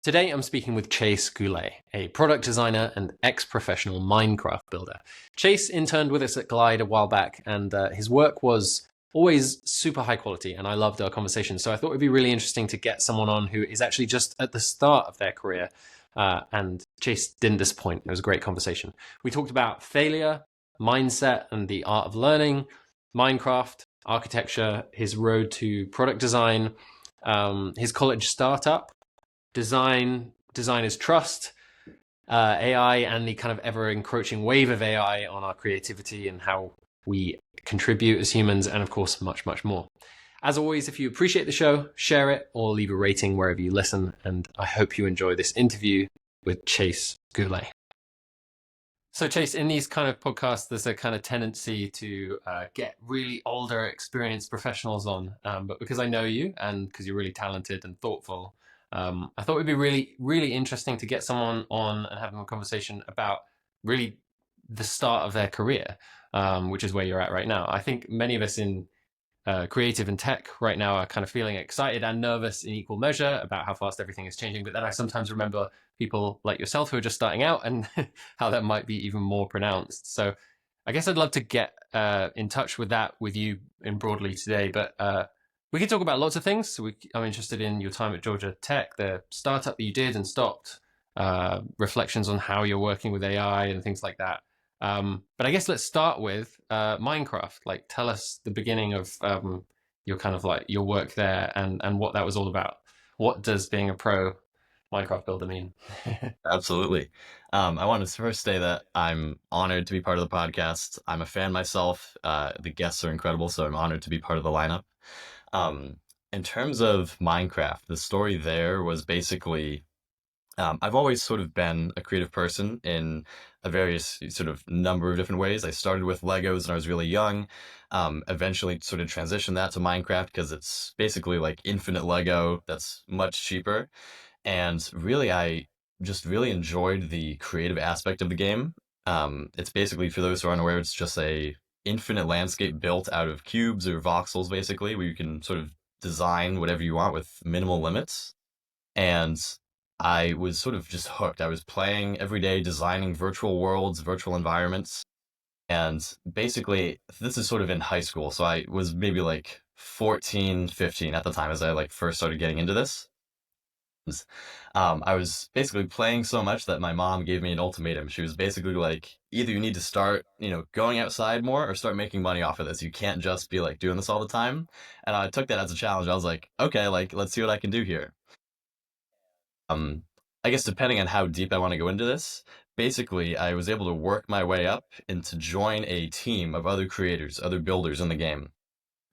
Today, I'm speaking with Chase Goulet, a product designer and ex-professional Minecraft builder. Chase interned with us at Glide a while back, and his work was always super high quality, and I loved our conversation. So I thought it'd be really interesting to get someone on who is actually just at the start of their career. And Chase didn't disappoint. It was a great conversation. We talked about failure, mindset, and the art of learning, Minecraft, architecture, his road to product design, his college startup, designers trust, AI, and the kind of ever-encroaching wave of AI on our creativity and how we contribute as humans, and of course, much, much more. As always, if you appreciate the show, share it or leave a rating wherever you listen, and I hope you enjoy this interview with Chase Goulet. So Chase, in these kind of podcasts, there's a kind of tendency to get really older, experienced professionals on, but because I know you and because you're really talented and thoughtful, I thought it'd be really, really interesting to get someone on and have a conversation about really the start of their career, which is where you're at right now. I think many of us in creative and tech right now are kind of feeling excited and nervous in equal measure about how fast everything is changing. But then I sometimes remember people like yourself who are just starting out and how that might be even more pronounced. So I guess I'd love to get in touch with that with you in broadly today. But we can talk about lots of things. So I'm interested in your time at Georgia Tech, the startup that you did and stopped, reflections on how you're working with AI and things like that. But I guess let's start with Minecraft. Like, tell us the beginning of your kind of like your work there and what that was all about. What does being a pro Minecraft builder mean? Absolutely. I want to first say that I'm honored to be part of the podcast. I'm a fan myself. The guests are incredible, so I'm honored to be part of the lineup. Um, in terms of Minecraft, the story there was basically I've always sort of been a creative person in a various sort of number of different ways. I started with Legos when I was really young. Eventually sort of transitioned that to Minecraft because it's basically like infinite Lego that's much cheaper. And really, I just really enjoyed the creative aspect of the game. It's basically, for those who aren't aware, it's just a infinite landscape built out of cubes or voxels, basically, where you can sort of design whatever you want with minimal limits. And I was sort of just hooked. I was playing every day, designing virtual worlds, virtual environments. And basically, this is sort of in high school. So I was maybe like 14, 15 at the time as I like first started getting into this. I was basically playing so much that my mom gave me an ultimatum. She was basically like, either you need to start, going outside more or start making money off of this. You can't just be like doing this all the time. And I took that as a challenge. I was like, okay, like let's see what I can do here. Um, I guess depending on how deep I want to go into this, basically I was able to work my way up and to join a team of other creators, other builders in the game,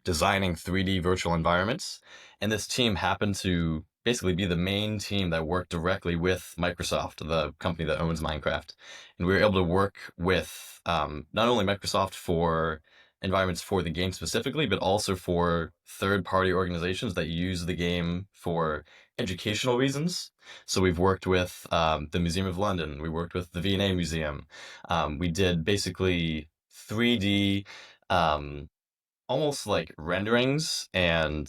designing 3D virtual environments. And this team happened to basically be the main team that worked directly with Microsoft, the company that owns Minecraft. And we were able to work with not only Microsoft for environments for the game specifically, but also for third-party organizations that use the game for educational reasons. So we've worked with the Museum of London. We worked with the V&A Museum. We did basically 3D almost like renderings and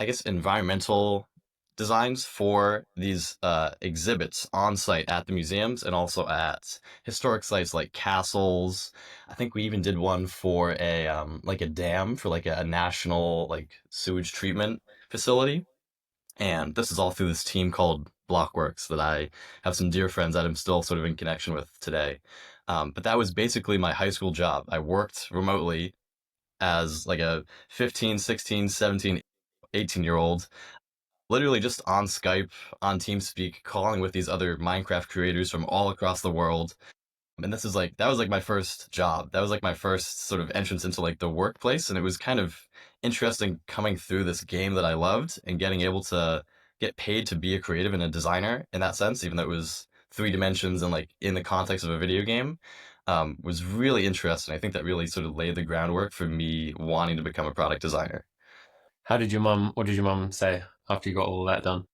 I guess environmental designs for these exhibits on site at the museums and also at historic sites like castles. I think we even did one for a like a dam for like a national like sewage treatment facility. And this is all through this team called BlockWorks that I have some dear friends that I'm still sort of in connection with today. But that was basically my high school job. I worked remotely as like a 15, 16, 17, 18 year old, literally just on Skype, on TeamSpeak, calling with these other Minecraft creators from all across the world. And this is like, that was like my first job. That was like my first sort of entrance into like the workplace. And it was kind of interesting coming through this game that I loved and getting able to get paid to be a creative and a designer in that sense, even though it was three dimensions and like in the context of a video game, was really interesting. I think that really sort of laid the groundwork for me wanting to become a product designer. What did your mum say after you got all that done?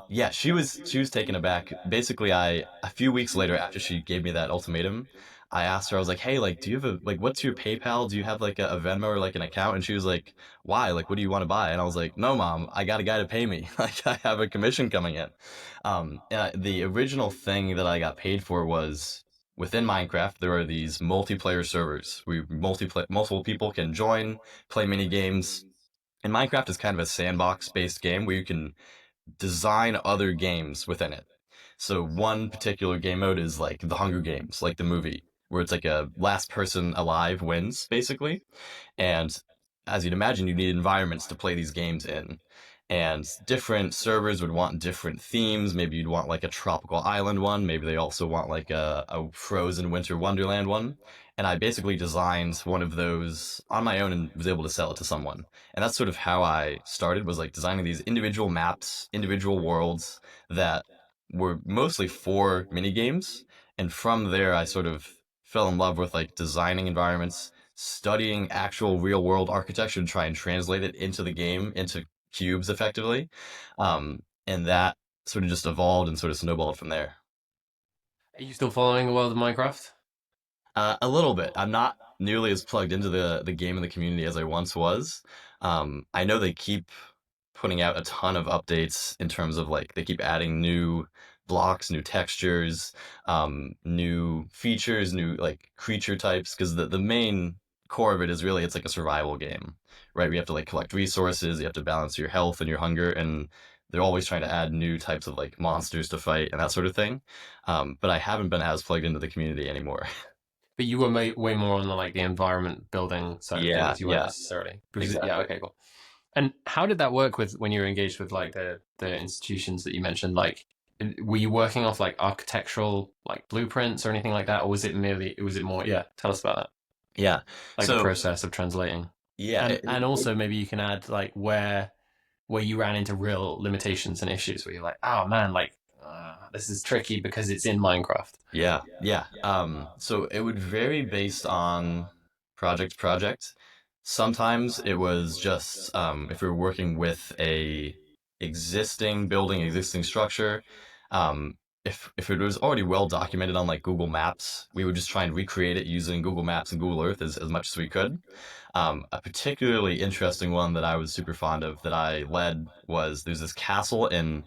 Yeah, she was taken aback. Basically, I a few weeks later after she gave me that ultimatum, I asked her, I was like, hey, like, do you have a, like, what's your PayPal? Do you have like a Venmo or like an account? And she was like, why? Like, what do you want to buy? And I was like, no, mom, I got a guy to pay me. Like, I have a commission coming in. The original thing that I got paid for was within Minecraft, there are these multiplayer servers where multiple people can join, play mini games. And Minecraft is kind of a sandbox based game where you can design other games within it. So one particular game mode is like the Hunger Games, like the movie, where it's like a last person alive wins, basically. And as you'd imagine, you need environments to play these games in. And different servers would want different themes. Maybe you'd want like a tropical island one. Maybe they also want like a frozen winter wonderland one. And I basically designed one of those on my own and was able to sell it to someone. And that's sort of how I started, was like designing these individual maps, individual worlds that were mostly for mini games. And from there, I sort of fell in love with like designing environments, studying actual real world architecture to try and translate it into the game, into cubes effectively. And that sort of just evolved and sort of snowballed from there. Are you still following the world of Minecraft? A little bit. I'm not nearly as plugged into the game and the community as I once was. I know they keep putting out a ton of updates in terms of like they keep adding new blocks, new textures, new features, new like creature types. Because the main core of it is really it's like a survival game, right? We have to like collect resources, you have to balance your health and your hunger, and they're always trying to add new types of like monsters to fight and that sort of thing. But I haven't been as plugged into the community anymore. But you were way more on the like the environment building side of Yeah, things. You weren't yeah, necessarily because yeah, exactly. okay, cool. And how did that work with when you were engaged with like the institutions that you mentioned? Like, were you working off like architectural like blueprints or anything like that, or was it more? Yeah, tell us about that. Yeah. Like the So process of translating, yeah, and also maybe you can add like where you ran into real limitations and issues where you're like, oh man, like this is tricky because it's in Minecraft. yeah, yeah. So it would vary based on project to project. Sometimes it was just if we were working with a existing building, existing structure, um, if it was already well documented on like Google Maps, we would just try and recreate it using Google Maps and Google Earth as much as we could. A particularly interesting one that I was super fond of that I led was there's this castle in,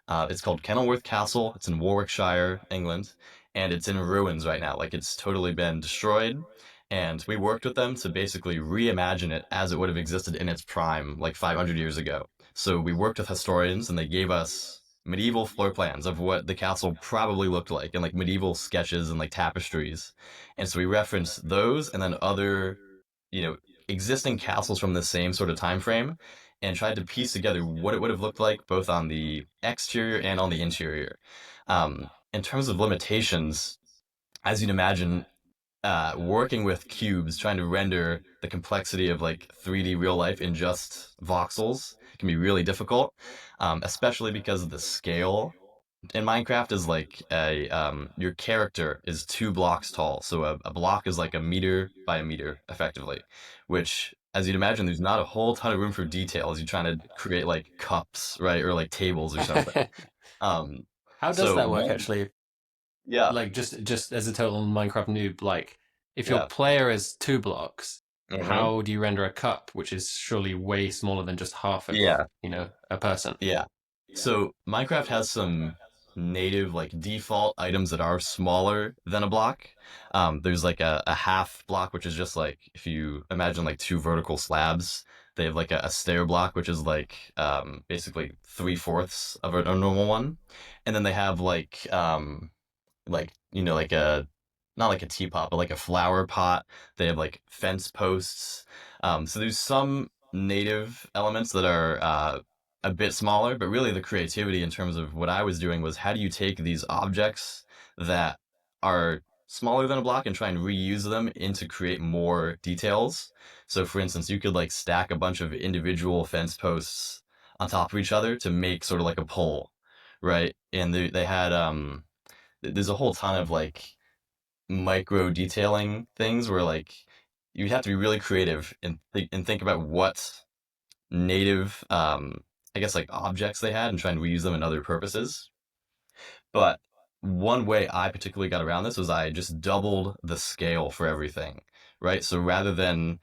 it's called Kenilworth Castle. It's in Warwickshire, England, and it's in ruins right now. Like it's totally been destroyed. And we worked with them to basically reimagine it as it would have existed in its prime, like 500 years ago. So we worked with historians and they gave us medieval floor plans of what the castle probably looked like and like medieval sketches and like tapestries. And so we referenced those and then other, you know, existing castles from the same sort of time frame and tried to piece together what it would have looked like both on the exterior and on the interior. In terms of limitations, as you'd imagine, working with cubes, trying to render the complexity of like 3D real life in just voxels can be really difficult, especially because of the scale in Minecraft is like a your character is 2 blocks tall, so a block is like a meter by a meter, effectively, which, as you'd imagine, there's not a whole ton of room for detail as you're trying to create like cups, right, or like tables or something. Um, How does so that work one, actually? yeah, Like just as a total Minecraft noob, like if your yeah, player is 2 blocks, hmm, how do you render a cup, which is surely way smaller than just half of, yeah, a person? yeah. So Minecraft has some native like default items that are smaller than a block. There's like a half block, which is just like if you imagine like 2 vertical slabs, they have like a stair block, which is basically 3/4 of a normal one, and then they have like like a not like a teapot, but like a flower pot. They have like fence posts. So there's some native elements that are a bit smaller, but really the creativity in terms of what I was doing was how do you take these objects that are smaller than a block and try and reuse them into create more details. So for instance, you could like stack a bunch of individual fence posts on top of each other to make sort of like a pole, right? And they had there's a whole ton of like micro detailing things where like you'd have to be really creative and think about what native I guess like objects they had and try and reuse them in other purposes. But one way I particularly got around this was I just doubled the scale for everything, right? So rather than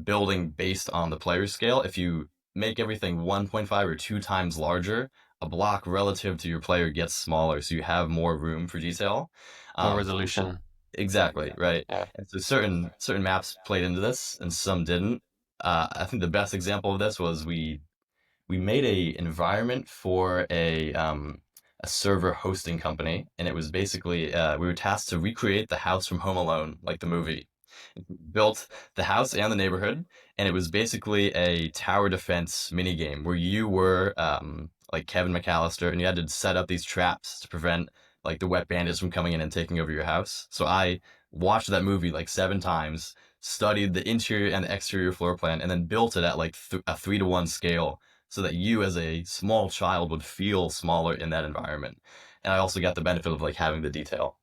building based on the player's scale, if you make everything 1.5 or 2 times larger, a block relative to your player gets smaller, so you have more room for detail. More Um, resolution. exactly, right. Yeah. And so certain maps played into this, and some didn't. I think the best example of this was we made a environment for a server hosting company, and it was basically we were tasked to recreate the house from Home Alone, like the movie. Built the house and the neighborhood, and it was basically a tower defense mini game where you were like Kevin McAllister, and you had to set up these traps to prevent like the wet bandits from coming in and taking over your house. So I watched that movie like 7 times, studied the interior and the exterior floor plan, and then built it at like a 3-to-1 scale so that you as a small child would feel smaller in that environment. And I also got the benefit of like having the detail.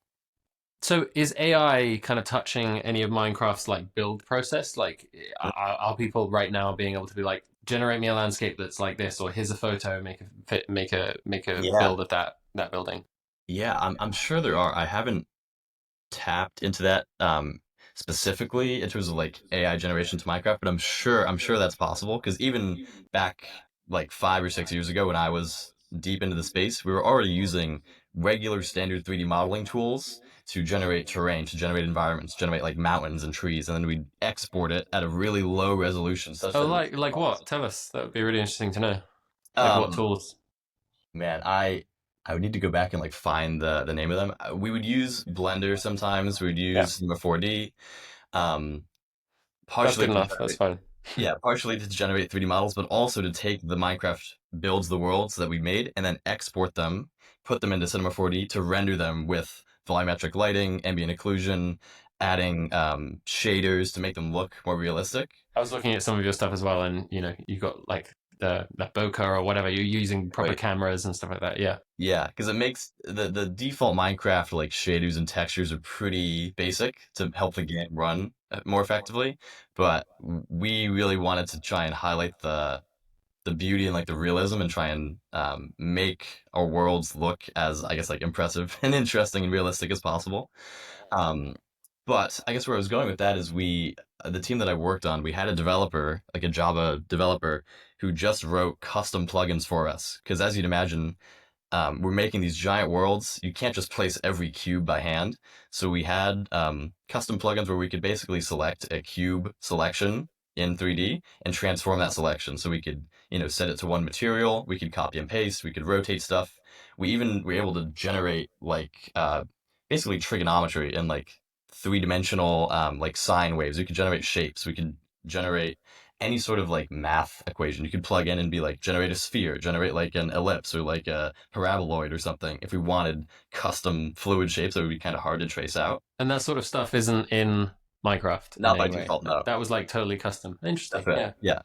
So is AI kind of touching any of Minecraft's like build process? Like, are people right now being able to be like, generate me a landscape that's like this, or here's a photo, make a Yeah. build of that building? Yeah, I'm sure there are. I haven't tapped into that specifically in terms of like AI generation to Minecraft, but I'm sure that's possible because even back like 5 or 6 years ago when I was deep into the space, we were already using regular standard 3D modeling tools to generate terrain, to generate environments, generate like mountains and trees, and then we'd export it at a really low resolution such Oh, that it was like what? Tell us. That would be really interesting to know. Like what um tools? man, I would need to go back and like find the name of them. We would use Blender sometimes. We would Yeah, use Cinema 4D. Um, that's partially good to enough. That's generate, fine. yeah, partially to generate 3D models, but also to take the Minecraft builds the worlds that we made and then export them, put them into Cinema 4D to render them with volumetric lighting, ambient occlusion, adding shaders to make them look more realistic. I was looking at some of your stuff as well, and you got like the bokeh or whatever. You're using proper Right. cameras and stuff like that. Yeah. Yeah, because it makes the default Minecraft like shaders and textures are pretty basic to help the game run more effectively, but we really wanted to try and highlight the beauty and like the realism and try and make our worlds look as I guess like impressive and interesting and realistic as possible. Um, but I guess where I was going with that is the team that I worked on, we had a developer, like a Java developer, who just wrote custom plugins for us. Because as you'd imagine, we're making these giant worlds. You can't just place every cube by hand. So we had custom plugins where we could basically select a cube selection in 3D and transform that selection. So we could, set it to one material. We could copy and paste. We could rotate stuff. We even were able to generate like basically trigonometry and like 3-dimensional like sine waves. We could generate shapes. We could generate any sort of like math equation you could plug in and be like generate a sphere, generate like an ellipse or like a paraboloid or something. If we wanted custom fluid shapes that would be kind of hard to trace out. And that sort of stuff isn't in Minecraft in Not by any way. default, no. That was like totally custom. That's Interesting. right. Yeah. Yeah.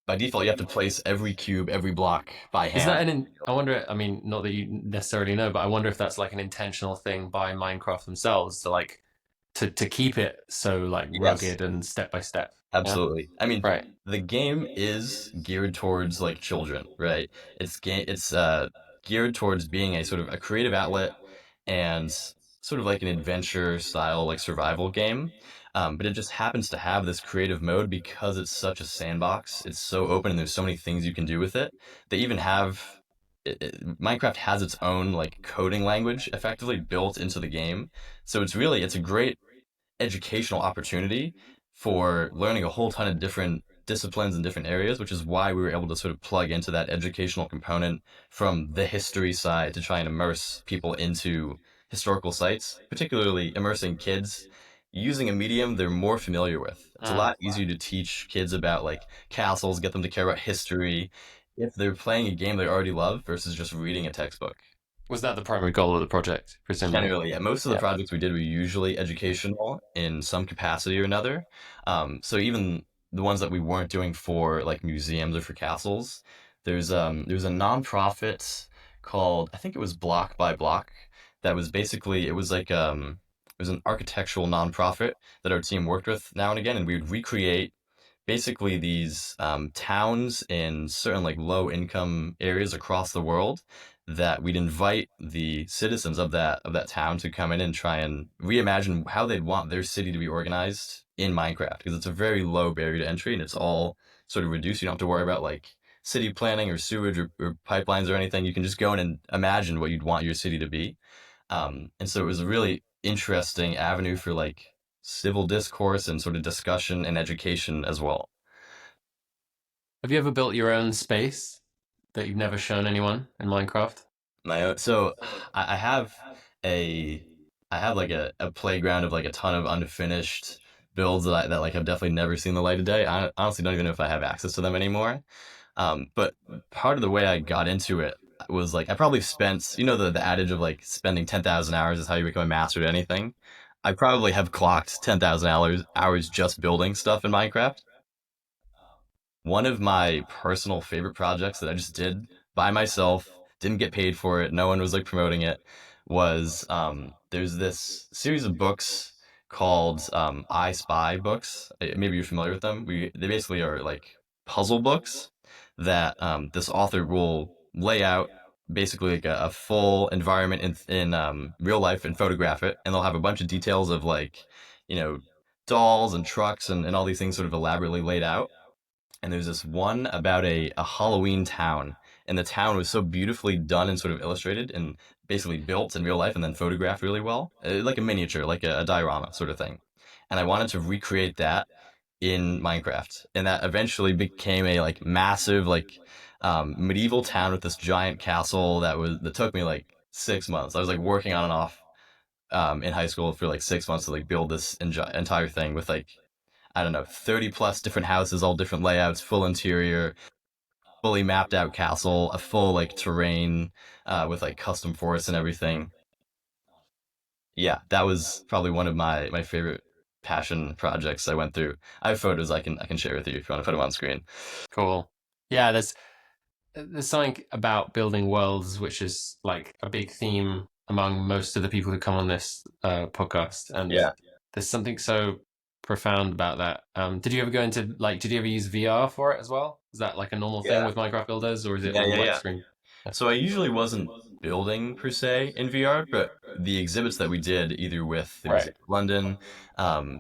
By default, you have to place every cube, every block by Is that hand. I wonder, I mean, not that you necessarily know, but I wonder if that's like an intentional thing by Minecraft themselves to like to keep it so like Yes. rugged and step by step. Yeah. Absolutely. I mean, Right. the game is geared towards like children, right? It's geared towards being a sort of a creative outlet and sort of like an adventure style like survival game. But it just happens to have this creative mode because it's such a sandbox. It's so open and there's so many things you can do with it. They even have Minecraft has its own like coding language effectively built into the game. So it's a great educational opportunity for learning a whole ton of different disciplines and different areas, which is why we were able to sort of plug into that educational component from the history side to try and immerse people into historical sites, particularly immersing kids using a medium they're more familiar with. It's a Mm. lot easier to teach kids about like castles, get them to care about history if they're playing a game they already love versus just reading a textbook. Was that the primary goal of the project, presumably? Generally, yeah. Most of the Yeah. projects we did were usually educational in some capacity or another. So even the ones that we weren't doing for like museums or for castles, there's a nonprofit called I think it was Block by Block that was basically it was an architectural nonprofit that our team worked with now and again, and we would recreate basically these towns in certain like low income areas across the world that we'd invite the citizens of that town to come in and try and reimagine how they'd want their city to be organized in Minecraft, because it's a very low barrier to entry and it's all sort of reduced. You don't have to worry about like city planning or sewage or pipelines or anything. You can just go in and imagine what you'd want your city to be. And so it was a really interesting avenue for like civil discourse and sort of discussion and education as well. Have you ever built your own space that you've never shown anyone in Minecraft? My own, so I have a I have like a playground of like a ton of unfinished builds that like have definitely never seen the light of day. I honestly don't even know if I have access to them anymore. But part of the way I got into it was like I probably spent, you know, the adage of like spending 10,000 hours is how you become a master at anything. I probably have clocked 10,000 hours just building stuff in Minecraft. One of my personal favorite projects that I just did by myself, didn't get paid for it, no one was like promoting it, was there's this series of books called I Spy books. Maybe you're familiar with them. They basically are like puzzle books that this author will lay out basically like a full environment in real life and photograph it, and they'll have a bunch of details of like, you know, dolls and trucks and all these things sort of elaborately laid out. And there's this one about a Halloween town, and the town was so beautifully done and sort of illustrated and basically built in real life and then photographed really well, like a miniature, like a diorama sort of thing. And I wanted to recreate that in Minecraft, and that eventually became a like massive like medieval town with this giant castle that took me like 6 months. I was like working on and off in high school for like 6 months to like build this entire thing with like I don't know, 30 plus different houses, all different layouts, full interior, fully mapped out castle, a full like terrain with like custom forests and everything. Yeah, that was probably one of my favorite passion projects I went through. I have photos I can share with you if you want to put them on screen. Cool. Yeah, there's something about building worlds which is like a big theme among most of the people who come on this podcast, and Yeah. there's something so profound about that. Did you ever go into like? Did you ever use VR for it as well? Is that like a normal thing Yeah. with Minecraft builders, or is it Yeah, all yeah, like yeah. screen? Yeah. So I usually wasn't building per se in VR, but the exhibits that we did, either with the Museum Right. of London,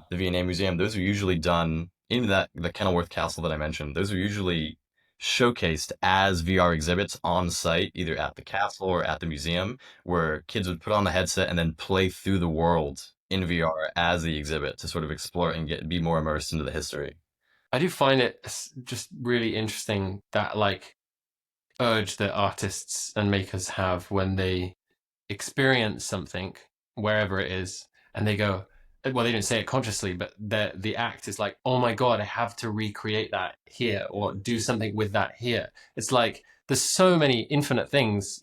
the V&A Museum, those were usually done in that the Kenilworth Castle that I mentioned. Those were usually showcased as VR exhibits on site, either at the castle or at the museum, where kids would put on the headset and then play through the world in VR as the exhibit to sort of explore and be more immersed into the history. I do find it just really interesting that like urge that artists and makers have when they experience something wherever it is, and they go, well, they didn't say it consciously, but the act is like, oh my god, I have to recreate that here or do something with that here. It's like there's so many infinite things,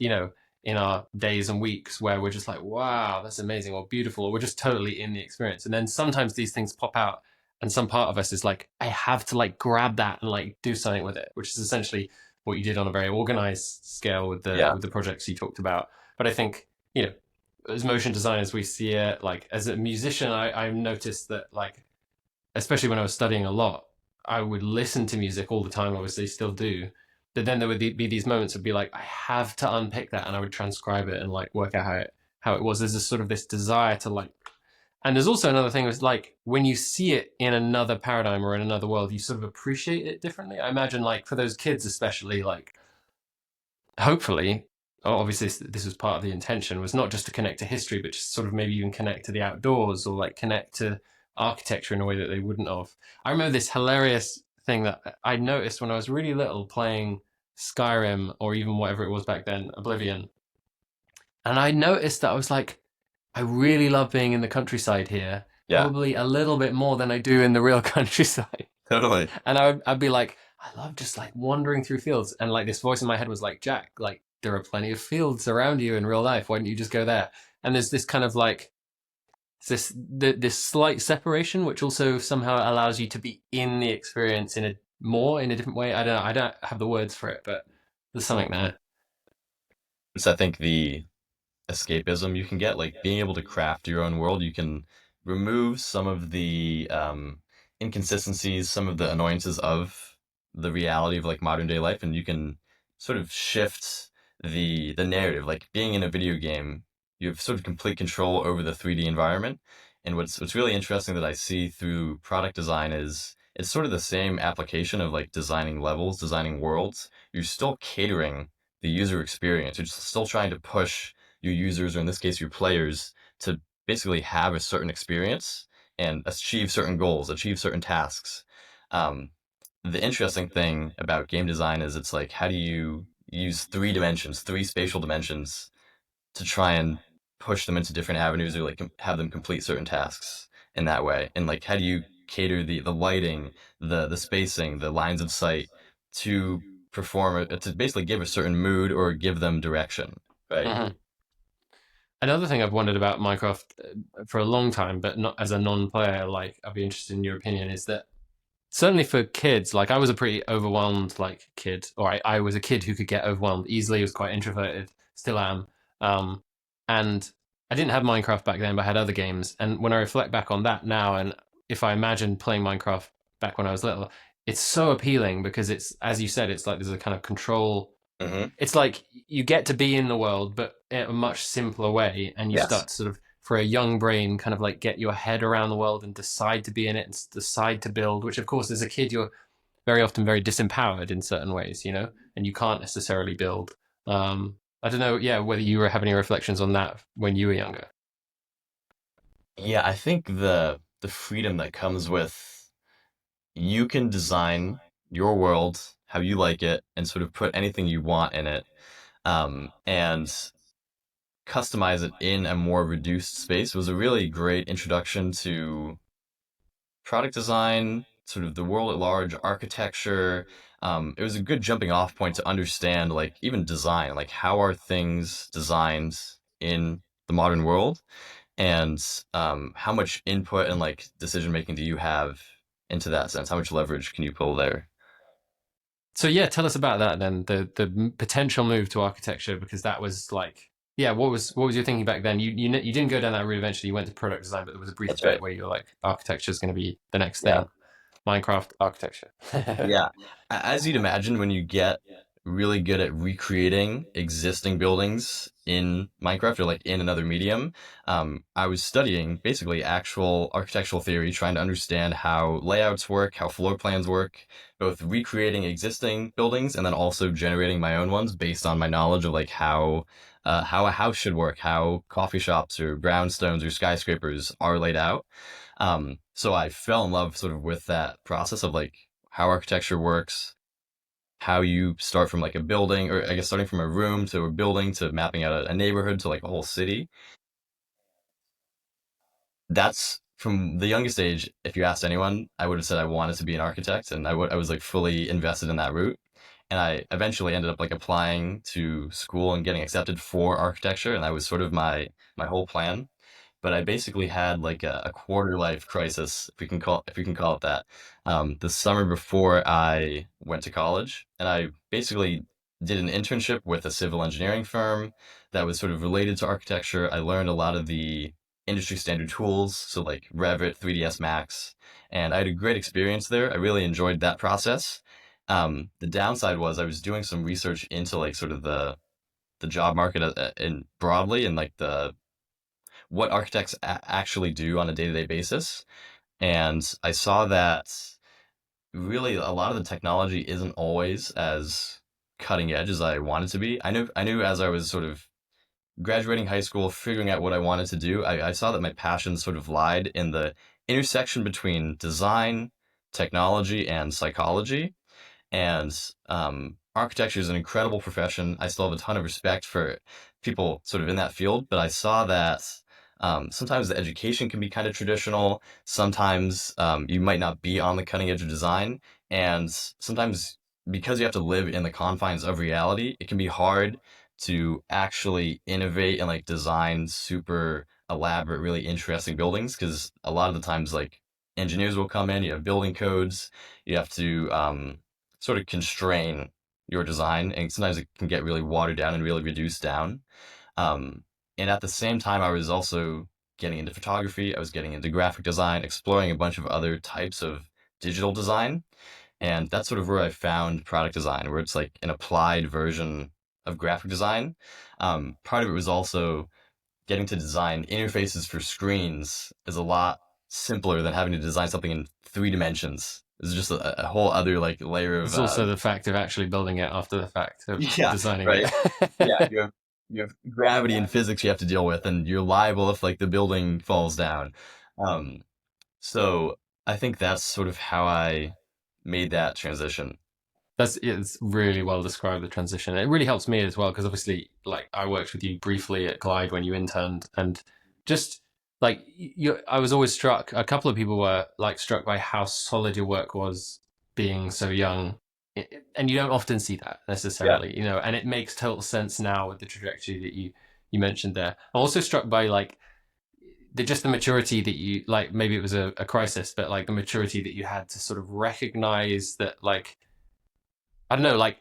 in our days and weeks where we're just like, wow, that's amazing or beautiful, or we're just totally in the experience. And then sometimes these things pop out, and some part of us is like, I have to like grab that and like do something with it, which is essentially what you did on a very organized scale with the Yeah. with the projects you talked about. But I think, as motion designers, we see it. Like as a musician, I noticed that, like, especially when I was studying a lot, I would listen to music all the time. Obviously, still do. But then there would be these moments would be like, I have to unpick that, and I would transcribe it and like work out how it was. There's this sort of this desire to like, and there's also another thing was like when you see it in another paradigm or in another world, you sort of appreciate it differently. I imagine like for those kids especially, like hopefully, obviously this was part of the intention, was not just to connect to history, but just sort of maybe even connect to the outdoors or like connect to architecture in a way that they wouldn't have. I remember this hilarious thing that I noticed when I was really little playing Skyrim or even whatever it was back then, Oblivion. And I noticed that I was like, I really love being in the countryside here, Yeah, probably a little bit more than I do in the real countryside. totally. And I'd be like, I love just like wandering through fields. And like this voice in my head was like, Jack, like there are plenty of fields around you in real life. Why don't you just go there? And there's this kind of like this slight separation, which also somehow allows you to be in the experience in a different way. I don't know. I don't have the words for it, but there's something there. It's I think the escapism you can get, like being able to craft your own world. You can remove some of the inconsistencies, some of the annoyances of the reality of like modern day life, and you can sort of shift the narrative. Like being in a video game, you have sort of complete control over the 3D environment. And what's really interesting that I see through product design is it's sort of the same application of like designing levels, designing worlds. You're still catering the user experience. You're still trying to push your users, or in this case, your players, to basically have a certain experience and achieve certain goals, achieve certain tasks. Um, the interesting thing about game design is it's like, how do you use three dimensions, three spatial dimensions to try and push them into different avenues, or like have them complete certain tasks in that way? And like, how do you cater the lighting, the spacing, the lines of sight to perform, to basically give a certain mood or give them direction, right? Mhm. Another thing I've wondered about Minecraft for a long time, but not as a non-player, like I'd be interested in your opinion, is that certainly for kids, like I was a pretty overwhelmed like kid, or I was a kid who could get overwhelmed easily. I was quite introverted, still am, um, and I didn't have Minecraft back then, but I had other games. And when I reflect back on that now, and if I imagine playing Minecraft back when I was little, it's so appealing because it's, as you said, it's like there's a kind of control. Mm-hmm. It's like you get to be in the world, but in a much simpler way, and you Yes. start to sort of, for a young brain, kind of like get your head around the world and decide to be in it and decide to build. Which, of course, as a kid, you're very often very disempowered in certain ways, and you can't necessarily build. I don't know, yeah, whether you were having any reflections on that when you were younger. Yeah, I think the freedom that comes with, you can design your world how you like it and sort of put anything you want in it, and customize it in a more reduced space was a really great introduction to product design, sort of the world at large, architecture. It was a good jumping off point to understand, like, even design, like, how are things designed in the modern world, and how much input and like decision making do you have into that sense? How much leverage can you pull there? So yeah, tell us about that then, the potential move to architecture, because that was like, yeah, what was your thinking back then? You didn't go down that route eventually. You went to product design, but there was a brief That's bit right. where you were like, architecture is going to be the next Yeah. thing. Minecraft architecture. Yeah. As you'd imagine, when you get really good at recreating existing buildings in Minecraft or like in another medium, I was studying basically actual architectural theory, trying to understand how layouts work, how floor plans work, both recreating existing buildings and then also generating my own ones based on my knowledge of like how a house should work, how coffee shops or brownstones or skyscrapers are laid out. So I fell in love sort of with that process of like how architecture works, how you start from like a building, or I guess starting from a room to a building to mapping out a neighborhood to like a whole city. That's from the youngest age. If you asked anyone, I would have said I wanted to be an architect, and I was like fully invested in that route. And I eventually ended up like applying to school and getting accepted for architecture, and that was sort of my whole plan. But I basically had like a quarter life crisis, if we can call it that, the summer before I went to college, and I basically did an internship with a civil engineering firm that was sort of related to architecture. I learned a lot of the industry standard tools, so like Revit, 3ds Max, and I had a great experience there. I really enjoyed that process. The downside was I was doing some research into like sort of the job market in broadly, and like the what architects actually do on a day-to-day basis. And I saw that really a lot of the technology isn't always as cutting edge as I wanted to be. I knew as I was sort of graduating high school, figuring out what I wanted to do, I saw that my passion sort of lied in the intersection between design, technology, and psychology. And architecture is an incredible profession. I still have a ton of respect for people sort of in that field, but I saw that sometimes the education can be kind of traditional. Sometimes you might not be on the cutting edge of design. And sometimes because you have to live in the confines of reality, it can be hard to actually innovate and like design super elaborate, really interesting buildings. Because a lot of the times, like engineers will come in, you have building codes, you have to sort of constrain your design, and sometimes it can get really watered down and really reduced down. Um, and at the same time, I was also getting into photography. I was getting into graphic design, exploring a bunch of other types of digital design. And that's sort of where I found product design, where it's like an applied version of graphic design. Part of it was also getting to design interfaces for screens is a lot simpler than having to design something in 3 dimensions. It's just a whole other like layer of There's also the fact of actually building it after the fact of yeah, designing right. Yeah, it. you have gravity and physics you have to deal with, and you're liable if like the building falls down. Um, so I think that's sort of how I made that transition. It's really well described, the transition. It really helps me as well because obviously, like I worked with you briefly at Glide when you interned, and just like I was always struck. A couple of people were like struck by how solid your work was being so young, and you don't often see that Yeah. necessarily, you know. And it makes total sense now with the trajectory that you mentioned there. I'm also struck by like just the maturity that you like. Maybe it was a crisis, but like the maturity that you had to sort of recognize that like I don't know, like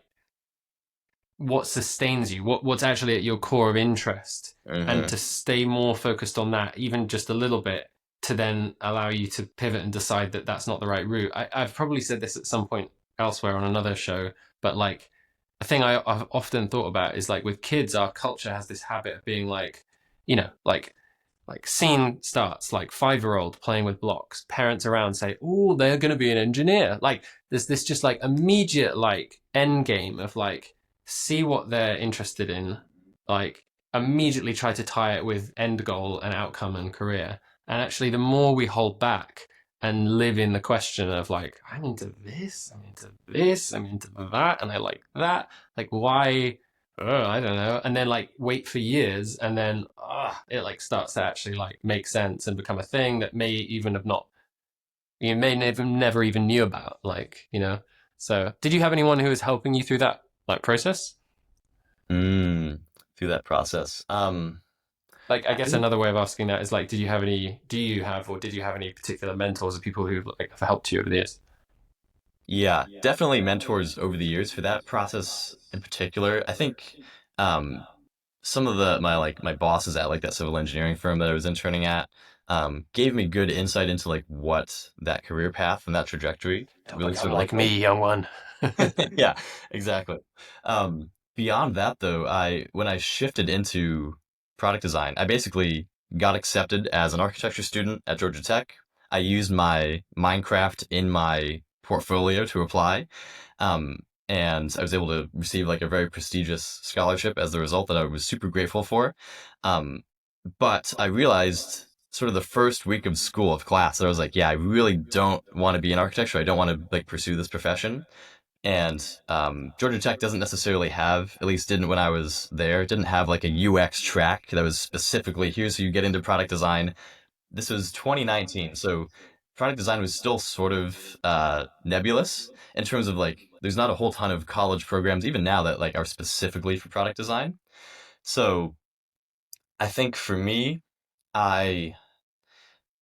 what sustains you, what's actually at your core of interest, and Hmm. to stay more focused on that, even just a little bit, to then allow you to pivot and decide that that's not the right route. I've probably said this at some point elsewhere on another show, but like a thing I've often thought about is like with kids, our culture has this habit of being like, you know, like scene starts like 5-year-old playing with blocks, parents around say, oh, they're going to be an engineer. Like there's this just like immediate like end game of like see what they're interested in, like immediately try to tie it with end goal and outcome and career. And actually the more we hold back and live in the question of like I'm into this, I'm into this, I'm into that, and I like that, like why, oh, I don't know. And then like wait for years, and then it like starts to actually like make sense and become a thing that may even have not, you may never even knew about, like, you know. So did you have anyone who was helping you through that like process? Mm, through that process. Like I I guess think, another way of asking that is like, do you have, or did you have any particular mentors or people who like have helped you over the years? yeah, definitely mentors over the years for that process in particular. I think um, some of my bosses at like that civil engineering firm that I was interning at gave me good insight into like what that career path and that trajectory Don't really become sort of like looked like. me, young one. Yeah, exactly. Beyond that, though, I when I shifted into product design, I basically got accepted as an architecture student at Georgia Tech. I used my Minecraft in my portfolio to apply, um, and I was able to receive like a very prestigious scholarship as the result that I was super grateful for. Um, but I realized sort of the first week of school of class that I was like, yeah, I really don't want to be in architecture. I don't want to like pursue this profession. And Georgia Tech doesn't necessarily have, at least didn't when I was there, it didn't have like a UX track that was specifically here's how you get into product design. This was 2019, so product design was still sort of nebulous in terms of like there's not a whole ton of college programs even now that like are specifically for product design. So I think for me, I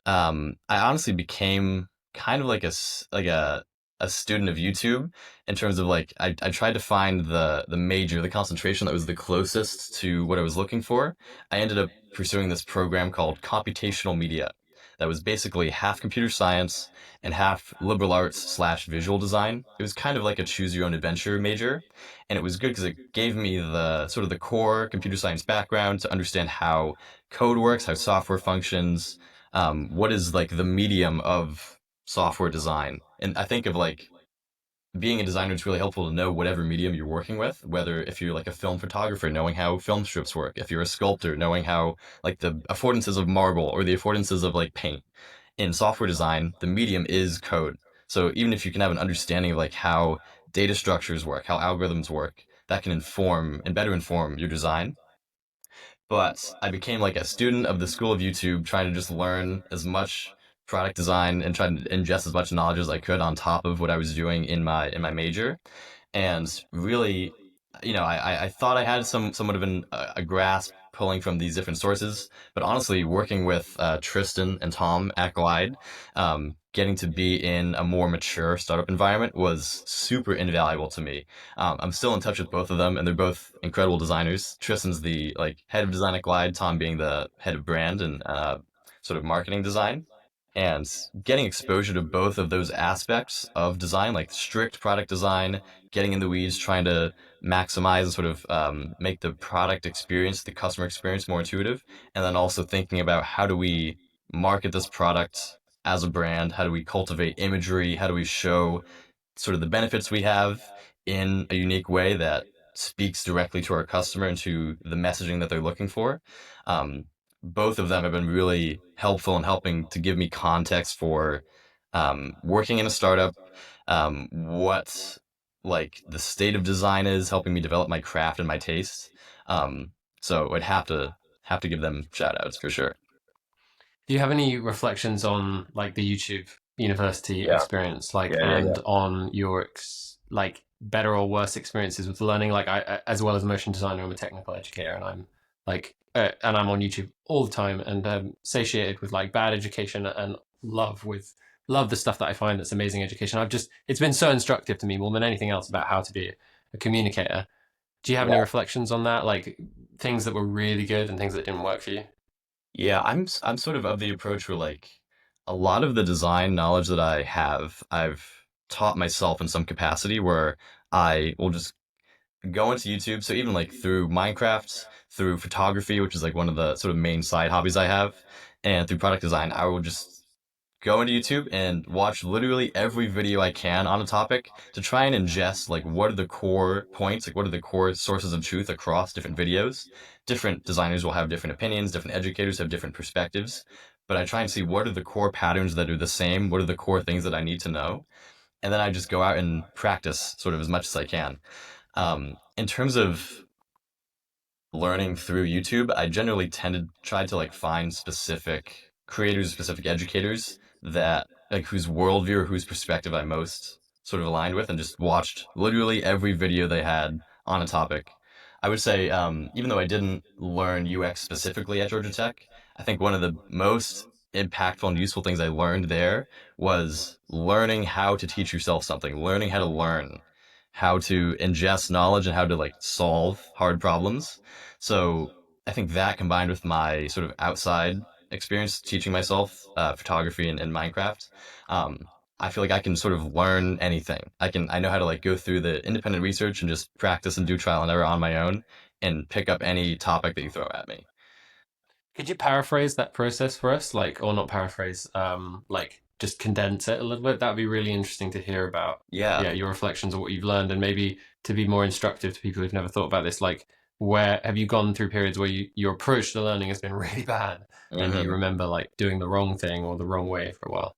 I honestly became kind of like a student of YouTube in terms of like I tried to find the major, the concentration that was the closest to what I was looking for. I ended up pursuing this program called computational media that was basically half computer science and half liberal arts slash visual design. It was kind of like a choose your own adventure major, and it was good because it gave me the sort of the core computer science background to understand how code works, how software functions, what is like the medium of software design. And I think of like being a designer, it's really helpful to know whatever medium you're working with, whether if you're like a film photographer, knowing how film strips work, if you're a sculptor, knowing how like the affordances of marble or the affordances of like paint. In software design, the medium is code. So even if you can have an understanding of like how data structures work, how algorithms work, that can inform and better inform your design. But I became like a student of the school of YouTube, trying to just learn as much product design and trying to ingest as much knowledge as I could on top of what I was doing in my major. And really, I thought I had somewhat of a grasp pulling from these different sources, but honestly, working with Tristan and Tom at Glide, getting to be in a more mature startup environment was super invaluable to me. I'm still in touch with both of them, and they're both incredible designers. Tristan's the like head of design at Glide, Tom being the head of brand and sort of marketing design. And getting exposure to both of those aspects of design, like strict product design, getting in the weeds, trying to maximize and sort of make the product experience, the customer experience more intuitive, and then also thinking about how do we market this product as a brand? How do we cultivate imagery? How do we show sort of the benefits we have in a unique way that speaks directly to our customer and to the messaging that they're looking for. Um, Both of them have been really helpful in helping to give me context for working in a startup, what like the state of design is, helping me develop my craft and my taste. So I'd have to give them shout outs for sure. Do you have any reflections on like the YouTube university Yeah, experience, like, yeah. and on your like better or worse experiences with learning? Like, as well as a motion designer, I'm a technical educator, and I'm like, and I'm on YouTube all the time, and satiated with like bad education and love the stuff that I find that's amazing education. It's been so instructive to me more than anything else about how to be a communicator. Do you have any Yeah. reflections on that, like things that were really good and things that didn't work for you? Yeah, I'm sort of the approach where like a lot of the design knowledge that I have, I've taught myself in some capacity where I will just go into YouTube. So even like through Minecraft, through photography, which is like one of the sort of main side hobbies I have, and through product design, I will just go into YouTube and watch literally every video I can on a topic to try and ingest like what are the core points, like what are the core sources of truth across different videos. Different designers will have different opinions, different educators have different perspectives, but I try and see what are the core patterns that are the same, what are the core things that I need to know, and then I just go out and practice sort of as much as I can. In terms of learning through YouTube, I generally tend to try to like find specific creators, specific educators that like whose worldview or whose perspective I most sort of aligned with, and just watched literally every video they had on a topic. I would say, even though I didn't learn UX specifically at Georgia Tech, I think one of the most impactful and useful things I learned there was learning how to teach yourself something, learning how to learn, how to ingest knowledge and how to like solve hard problems. So I think that combined with my sort of outside experience teaching myself photography and Minecraft, um, I feel like I can sort of learn anything. I know how to like go through the independent research and just practice and do trial and error on my own and pick up any topic that you throw at me. Could you paraphrase that process for us? Like, or not paraphrase, like just condense it a little bit? That would be really interesting to hear about, Yeah. yeah, your reflections on what you've learned, and maybe to be more instructive to people who've never thought about this. Like, where have you gone through periods where your approach to learning has been really bad, and you Hmm. remember like doing the wrong thing or the wrong way for a while?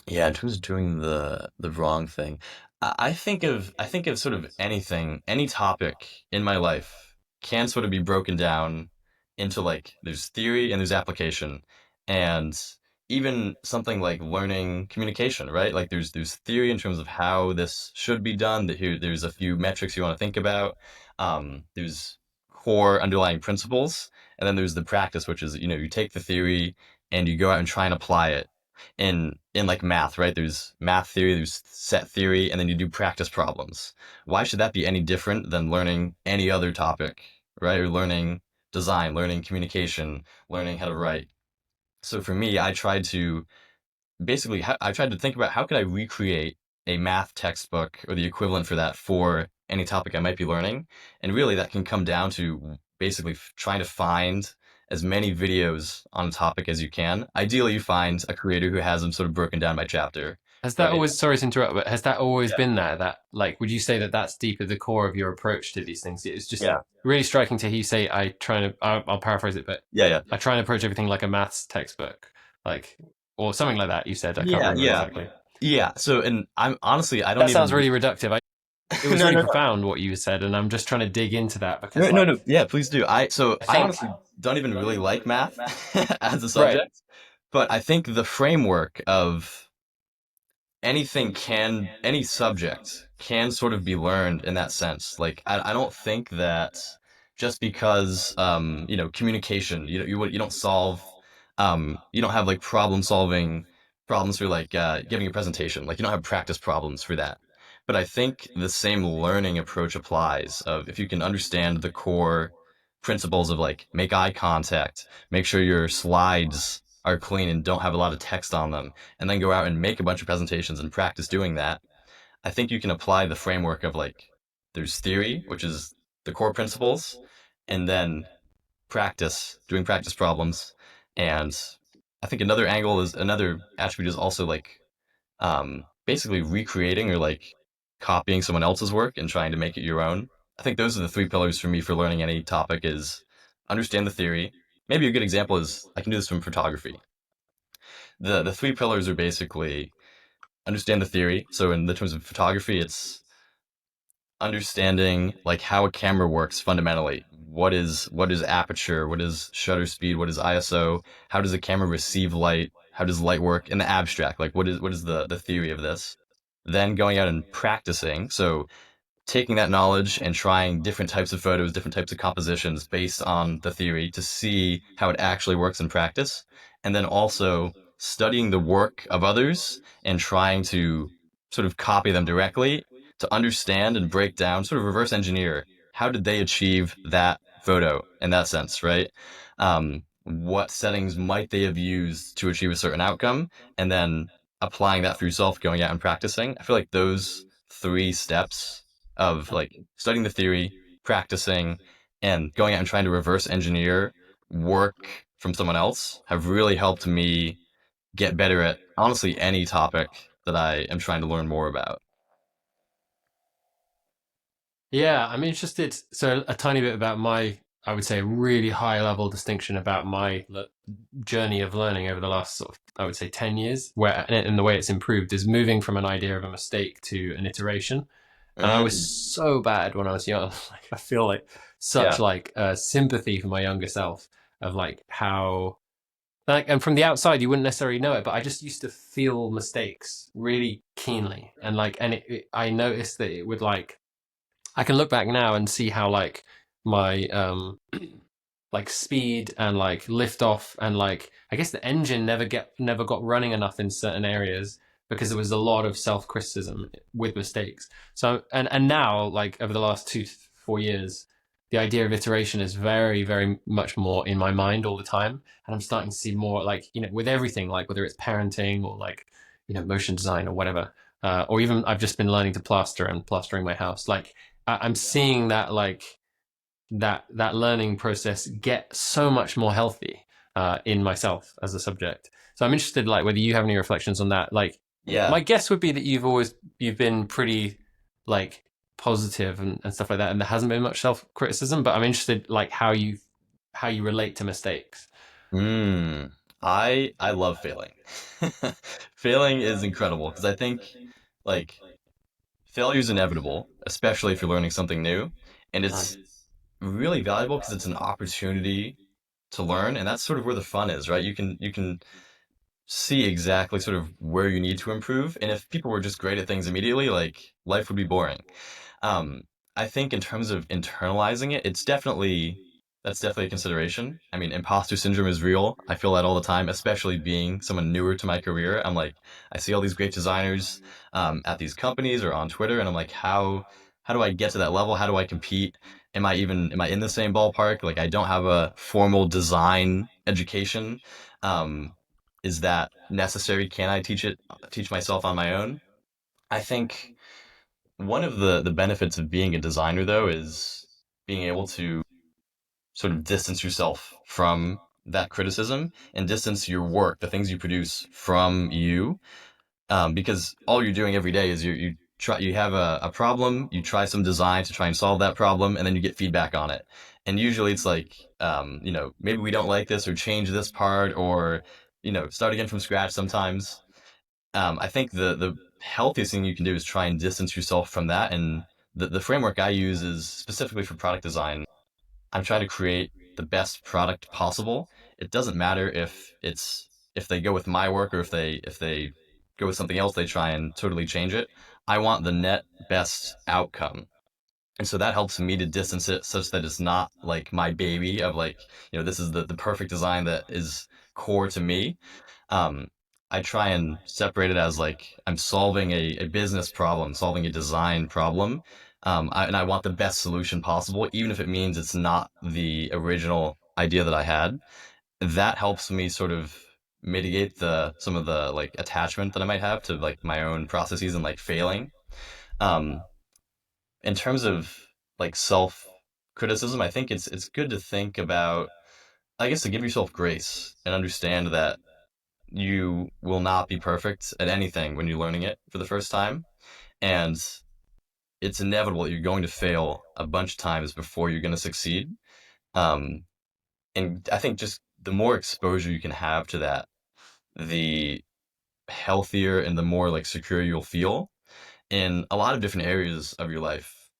Yeah, in terms of doing the wrong thing, I think of sort of anything, any topic in my life can sort of be broken down into like there's theory and there's application, and even something like learning communication, right? Like there's theory in terms of how this should be done. That here there's a few metrics you want to think about. There's core underlying principles, and then there's the practice, which is you take the theory and you go out and try and apply it in like math, right? There's math theory, there's set theory, and then you do practice problems. Why should that be any different than learning any other topic, right? Or learning design, learning communication, learning how to write. So for me, I tried to basically I tried to think about how could I recreate a math textbook or the equivalent for that for any topic I might be learning, and really that can come down to basically trying to find as many videos on a topic as you can. Ideally, you find a creator who has them sort of broken down by chapter, Has that right? always, sorry to interrupt, but has that always Yeah, been there? That, like, would you say that that's deep at the core of your approach to these things? It's just yeah, really striking to hear you say, I'll paraphrase it, but yeah, I try and approach everything like a maths textbook, like, or something like that. You said, I can't yeah, remember yeah, exactly. yeah. So, and I'm honestly, I don't That sounds even. really reductive. It was No, really no, no. profound what you said, and I'm just trying to dig into that because, No, no, no. like, Yeah, please do. I I think, honestly don't even really like math as a right, subject, but I think the framework of any subject can sort of be learned in that sense. Like, I don't think that just because, communication, you don't solve, you don't have like problem solving problems for like, giving a presentation. Like, you don't have practice problems for that. But I think the same learning approach applies of if you can understand the core principles of like make eye contact, make sure your slides are clean and don't have a lot of text on them, and then go out and make a bunch of presentations and practice doing that, I think you can apply the framework of like there's theory, which is the core principles, and then practice, doing practice problems. And I think another attribute is also like basically recreating or like copying someone else's work and trying to make it your own. I think those are the three pillars for me for learning any topic is understand the theory. Maybe a good example is I can do this from photography. The three pillars are basically understand the theory. So in the terms of photography, it's understanding like how a camera works fundamentally. What is aperture? What is shutter speed? What is ISO? How does a camera receive light? How does light work in the abstract? Like what is the theory of this? Then going out and practicing. So taking that knowledge and trying different types of photos, different types of compositions based on the theory to see how it actually works in practice. And then also studying the work of others and trying to sort of copy them directly to understand and break down, sort of reverse engineer how did they achieve that photo in that sense, right? What settings might they have used to achieve a certain outcome? And then applying that for yourself, going out and practicing. I feel like those three steps of like studying the theory, practicing, and going out and trying to reverse engineer work from someone else have really helped me get better at honestly any topic that I am trying to learn more about. Yeah, I'm interested. So, a tiny bit about my, I would say, really high level distinction about my journey of learning over the last sort of, I would say, 10 years, where and the way it's improved is moving from an idea of a mistake to an iteration. And I was Mm, so bad when I was young. Like, I feel like such yeah. like sympathy for my younger self of like how like, and from the outside you wouldn't necessarily know it, but I just used to feel mistakes really keenly, and like, and I noticed that it would like I can look back now and see how like my like speed and like lift off and like I guess the engine never got running enough in certain areas because there was a lot of self criticism with mistakes. So and now like over the last 2 4 years, the idea of iteration is very much more in my mind all the time, and I'm starting to see more like with everything, like whether it's parenting or like motion design or whatever, or even I've just been learning to plaster and plastering my house. Like I'm seeing that like that learning process get so much more healthy in myself as a subject. So I'm interested, like, whether you have any reflections on that. Like, Yeah. my guess would be that you've been pretty like positive and stuff like that, and there hasn't been much self criticism. But I'm interested, like, how you relate to mistakes. Mm, I love failing. Failing is incredible because I think like failure is inevitable, especially if you're learning something new, and it's really valuable because it's an opportunity to learn, and that's sort of where the fun is, right? You can see exactly sort of where you need to improve, and if people were just great at things immediately, like life would be boring. Um, I think in terms of internalizing it, that's definitely a consideration. I mean, imposter syndrome is real. I feel that all the time, especially being someone newer to my career. I'm like, I see all these great designers at these companies or on Twitter, and I'm like, how do I get to that level? How do I compete? Am I in the same ballpark? Like, I don't have a formal design education. Um, is that necessary? Can I teach myself on my own? I think one of the benefits of being a designer, though, is being able to sort of distance yourself from that criticism and distance your work, the things you produce, from you. Because all you're doing every day is you have a problem, you try some design to try and solve that problem, and then you get feedback on it. And usually it's like, maybe we don't like this or change this part or, start again from scratch sometimes. I think the healthiest thing you can do is try and distance yourself from that. And the framework I use is specifically for product design. I'm trying to create the best product possible. It doesn't matter if they go with my work or if they go with something else, they try and totally change it. I want the net best outcome. And so that helps me to distance it such that it's not like my baby of like, this is the perfect design that is core to me. um, I try and separate it as like I'm solving a business problem, solving a design problem, and I want the best solution possible, even if it means it's not the original idea that I had. That helps me sort of mitigate the some of the like attachment that I might have to like my own processes and like failing. Um, in terms of like self criticism, I think it's good to think about, I guess, to give yourself grace and understand that you will not be perfect at anything when you're learning it for the first time. And it's inevitable that you're going to fail a bunch of times before you're going to succeed. Um, and I think just the more exposure you can have to that, the healthier and the more like secure you'll feel in a lot of different areas of your life,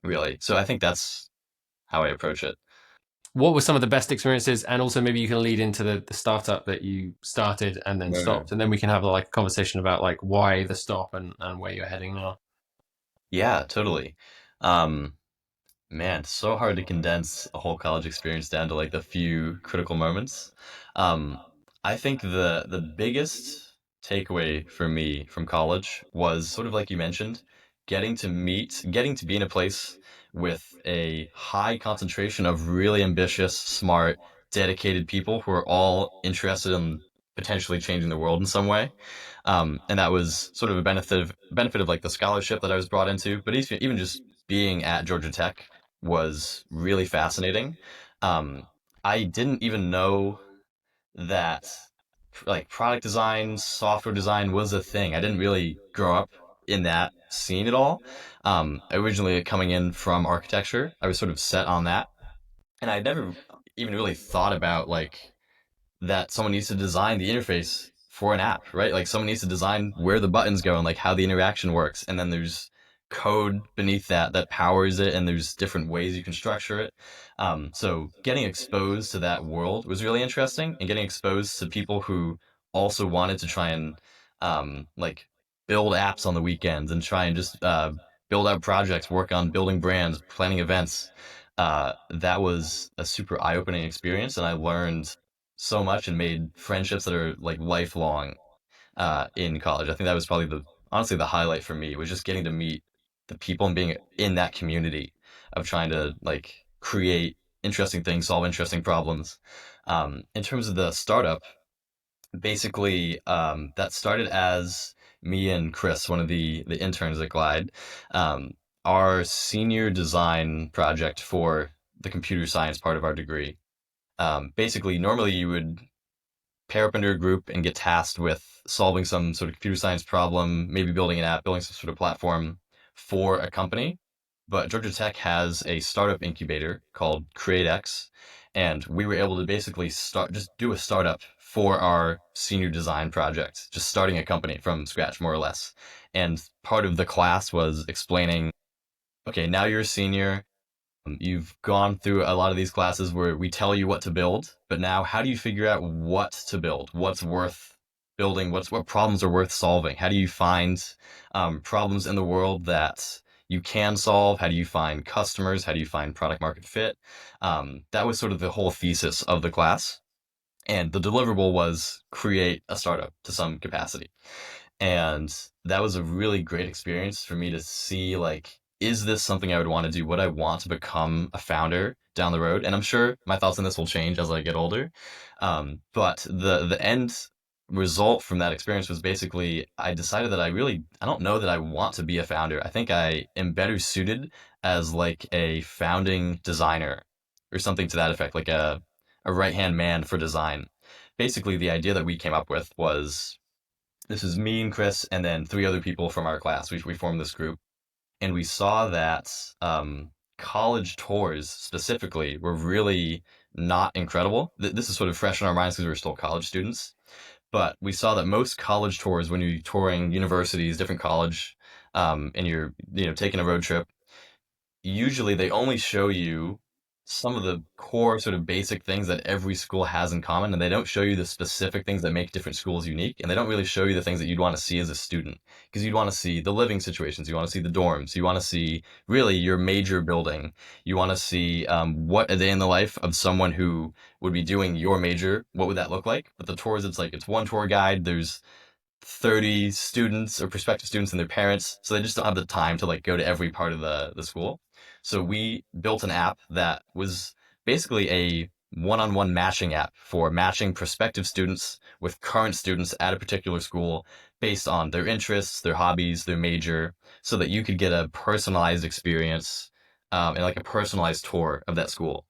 really. So I think that's how I approach it. What were some of the best experiences? And also maybe you can lead into the startup that you started and then Right. stopped, and then we can have like a conversation about like why the stop and where you're heading now. Yeah, totally. Um, Man, it's so hard to condense a whole college experience down to like the few critical moments. Um, I think the biggest takeaway for me from college was sort of like you mentioned, getting to be in a place with a high concentration of really ambitious, smart, dedicated people who are all interested in potentially changing the world in some way. And that was sort of a benefit of like the scholarship that I was brought into, but even just being at Georgia Tech was really fascinating. Um, I didn't even know that like product design, software design was a thing. I didn't really grow up in that scene at all. Originally coming in from architecture, I was sort of set on that, and I never even really thought about like that someone needs to design the interface for an app, right? Like someone needs to design where the buttons go and like how the interaction works. And then there's code beneath that that powers it, and there's different ways you can structure it. So getting exposed to that world was really interesting, and getting exposed to people who also wanted to try and like build apps on the weekends and try and just build out projects, work on building brands, planning events. That was a super eye-opening experience, and I learned so much and made friendships that are like lifelong in college. I think that was probably the honestly the highlight for me was just getting to meet the people and being in that community of trying to like create interesting things, solve interesting problems. In terms of the startup, basically that started as me and Chris, one of the interns at Glide, um, our senior design project for the computer science part of our degree. Basically, normally you would pair up into a group and get tasked with solving some sort of computer science problem, maybe building an app, building some sort of platform for a company. But Georgia Tech has a startup incubator called CreateX, and we were able to basically just do a startup for our senior design project, just starting a company from scratch, more or less. And part of the class was explaining, okay, now you're a senior, you've gone through a lot of these classes where we tell you what to build, but now how do you figure out what to build? What's worth building? What problems are worth solving? How do you find problems in the world that you can solve? How do you find customers? How do you find product market fit? That was sort of the whole thesis of the class. And the deliverable was create a startup to some capacity. And that was a really great experience for me to see like, is this something I would want to do? Would I want to become a founder down the road? And I'm sure my thoughts on this will change as I get older. But the end result from that experience was basically I decided that I don't know that I want to be a founder. I think I am better suited as like a founding designer or something to that effect, like a right hand man for design. Basically, the idea that we came up with was this is me and Chris, and then three other people from our class. We formed this group, and we saw that college tours specifically were really not incredible. This is sort of fresh in our minds because we were still college students, but we saw that most college tours, when you're touring universities, different college, and you're taking a road trip, usually they only show you some of the core sort of basic things that every school has in common, and they don't show you the specific things that make different schools unique, and they don't really show you the things that you'd want to see as a student, because you'd want to see the living situations, you want to see the dorms, you want to see really your major building, you want to see what a day in the life of someone who would be doing your major, what would that look like. But the tours, it's like it's one tour guide, there's 30 students or prospective students and their parents, so they just don't have the time to like go to every part of the school. So we built an app that was basically a one-on-one matching app for matching prospective students with current students at a particular school based on their interests, their hobbies, their major, so that you could get a personalized experience and like a personalized tour of that school.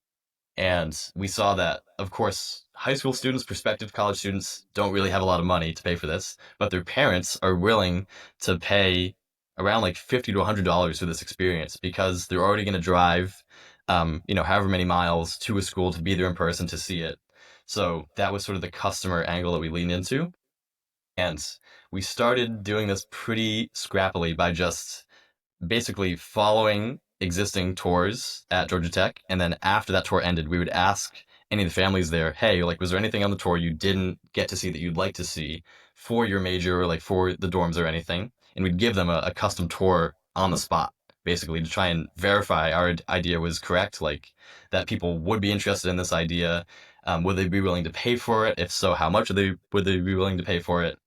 And we saw that, of course, high school students, prospective college students don't really have a lot of money to pay for this, but their parents are willing to pay around like $50 to $100 for this experience because they're already going to drive, however many miles to a school to be there in person to see it. So that was sort of the customer angle that we leaned into. And we started doing this pretty scrappily by just basically following existing tours at Georgia Tech. And then after that tour ended, we would ask any of the families there, hey, like, was there anything on the tour you didn't get to see that you'd like to see for your major or like for the dorms or anything? And we'd give them a custom tour on the spot, basically to try and verify our idea was correct, like that people would be interested in this idea. Would they be willing to pay for it? If so, how much would they be willing to pay for it?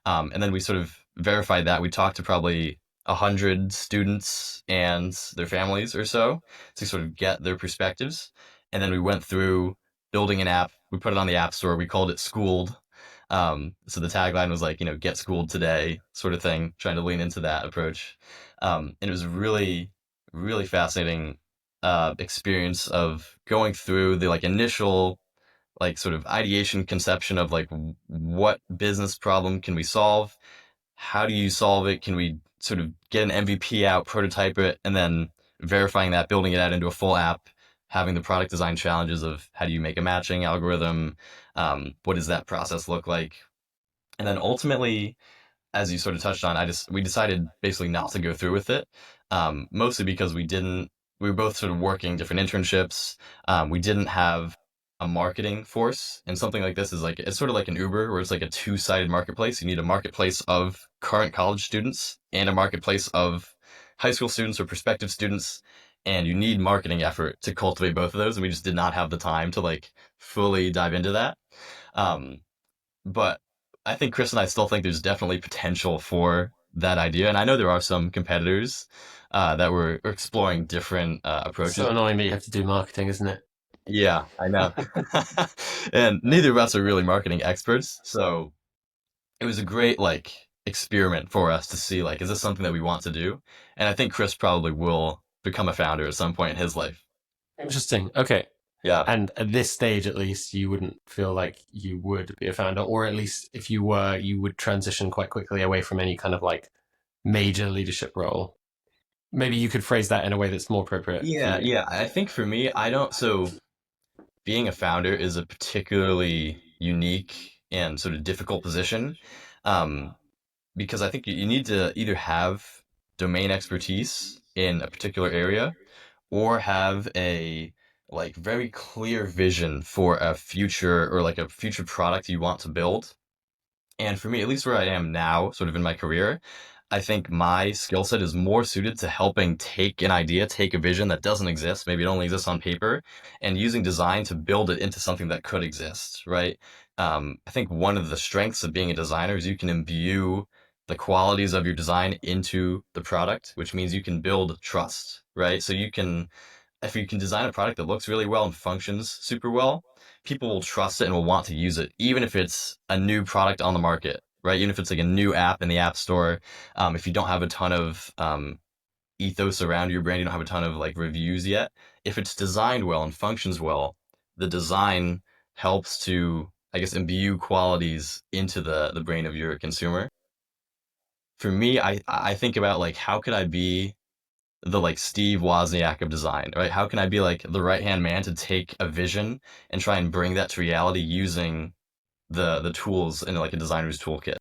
And then we sort of verified that. We talked to probably 100 students and their families or so to sort of get their perspectives. And then we went through building an app. We put it on the App Store. We called it Schooled. So the tagline was like, get schooled today sort of thing, trying to lean into that approach. And it was really, really fascinating experience of going through the like initial like sort of ideation conception of like what business problem can we solve, how do you solve it? Can we sort of get an MVP out, prototype it, and then verifying that, building it out into a full app, having the product design challenges of how do you make a matching algorithm? What does that process look like? And then ultimately, as you sort of touched on, we decided basically not to go through with it, mostly because we were both sort of working different internships. We didn't have a marketing force, and something like this is like it's sort of like an Uber, where it's like a two-sided marketplace. You need a marketplace of current college students and a marketplace of high school students or prospective students, and you need marketing effort to cultivate both of those. And we just did not have the time to like fully dive into that. Um, but I think Chris and I still think there's definitely potential for that idea. And I know there are some competitors that were exploring different It's approaches. so annoying that you have to do marketing, isn't it? Yeah, I know. And neither of us are really marketing experts. So it was a great like experiment for us to see like, is this something that we want to do? And I think Chris probably will become a founder at some point in his life. Interesting. Okay. Yeah. And at this stage, at least, you wouldn't feel like you would be a founder, or at least if you were, you would transition quite quickly away from any kind of like major leadership role. Maybe you could phrase that in a way that's more appropriate for Yeah, you. yeah. I think for me, I don't so being a founder is a particularly unique and sort of difficult position um, because I think you need to either have domain expertise in a particular area or have a like very clear vision for a future or like a future product you want to build. And for me, at least where I am now, sort of in my career, I think my skill set is more suited to helping take an idea, take a vision that doesn't exist, maybe it only exists on paper, and using design to build it into something that could exist, right? I think one of the strengths of being a designer is you can imbue the qualities of your design into the product, which means you can build trust, right? So you can if you can design a product that looks really well and functions super well, people will trust it and will want to use it, even if it's a new product on the market, right? Even if it's like a new app in the App Store, if you don't have a ton of ethos around your brand, you don't have a ton of like reviews yet. If it's designed well and functions well, the design helps to, I guess, imbue qualities into the brain of your consumer. For me, I think about like how could I be the like Steve Wozniak of design, right? How can I be like the right hand man to take a vision and try and bring that to reality using the tools in like a designer's toolkit?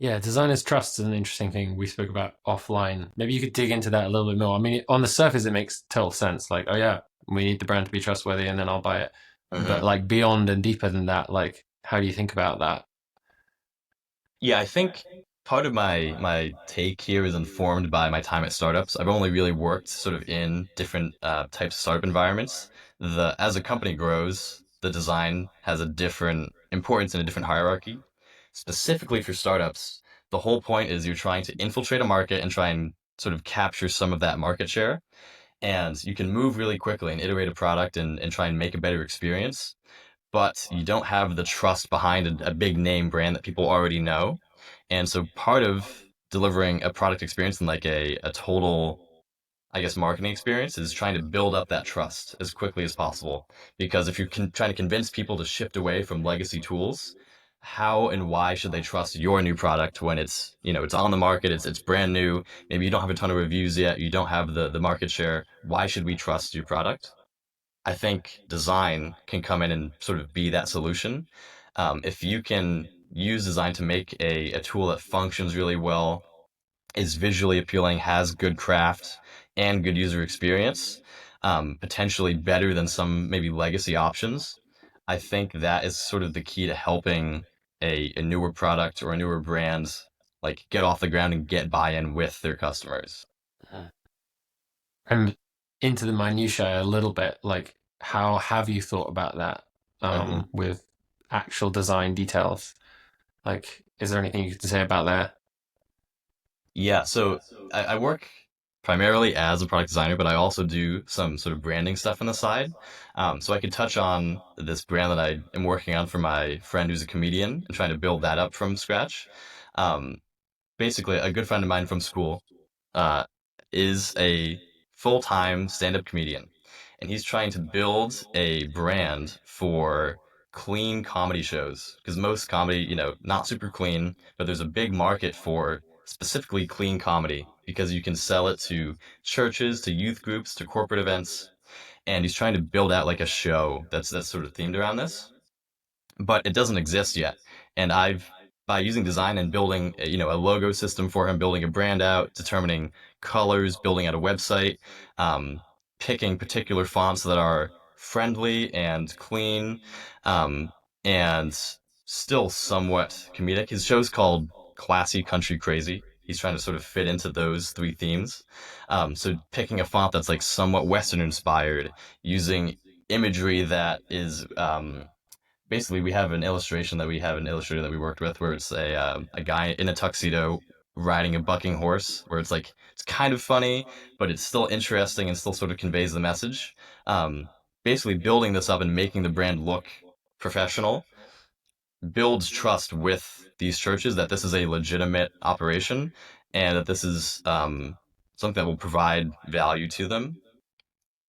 Yeah, designer's trust is an interesting thing we spoke about offline. Maybe you could dig into that a little bit more. I mean, on the surface, it makes total sense. Like, oh yeah, we need the brand to be trustworthy, and then I'll buy it. But Hmm. like beyond and deeper than that, like, how do you think about that? Yeah, I think part of my take here is informed by my time at startups. I've only really worked sort of in different types of startup environments. The as a company grows, the design has a different importance and a different hierarchy. Specifically for startups, the whole point is you're trying to infiltrate a market and try and sort of capture some of that market share. and you can move really quickly and iterate a product and try and make a better experience, but you don't have the trust behind a big name brand that people already know. And so part of delivering a product experience and like a total, I guess, marketing experience is trying to build up that trust as quickly as possible. Because if you're trying to convince people to shift away from legacy tools, how and why should they trust your new product when it's, it's on the market, it's brand new, maybe you don't have a ton of reviews yet, you don't have the market share. Why should we trust your product? I think design can come in and sort of be that solution. If you can use design to make a tool that functions really well, is visually appealing, has good craft and good user experience, potentially better than some maybe legacy options. I think that is sort of the key to helping a newer product or a newer brand like get off the ground and get buy-in with their customers. And into the minutiae a little bit, like how have you thought about that Mhm. with actual design details? Like, is there anything you can say about that? Yeah, so I work primarily as a product designer, but I also do some sort of branding stuff on the side. So I could touch on this brand that I am working on for my friend who's a comedian and trying to build that up from scratch. Um, Basically, a good friend of mine from school uh, is a full-time stand-up comedian, and he's trying to build a brand for clean comedy shows because most comedy, not super clean, but there's a big market for specifically clean comedy because you can sell it to churches, to youth groups, to corporate events, and he's trying to build out like a show that's sort of themed around this, but it doesn't exist yet. And I've by using design and building a logo system for him, building a brand out, determining colors, building out a website, um, picking particular fonts that are friendly and clean, um, and still somewhat comedic. His show's called Classy Country Crazy. He's trying to sort of fit into those three themes. So picking a font that's like somewhat Western inspired, using imagery that is basically we have an illustrator that we worked with where it's a guy in a tuxedo riding a bucking horse where it's like it's kind of funny but it's still interesting and still sort of conveys the message. um, Basically building this up and making the brand look professional builds trust with these churches that this is a legitimate operation and that this is something that will provide value to them.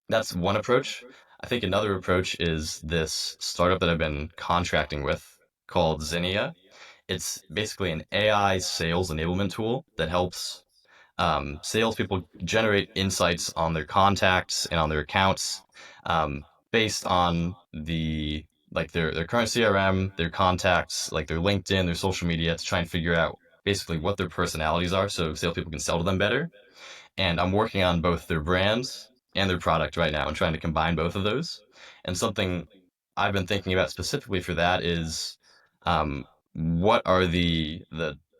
That's one approach. I think another approach is this startup that I've been contracting with called Zinnia. It's basically an AI sales enablement tool that helps salespeople generate insights on their contacts and on their accounts based on their current CRM, their contacts, like their LinkedIn, their social media, to try and figure out basically what their personalities are so salespeople can sell to them better. And I'm working on both their brands and their product right now and trying to combine both of those. And something I've been thinking about specifically for that is um, what are the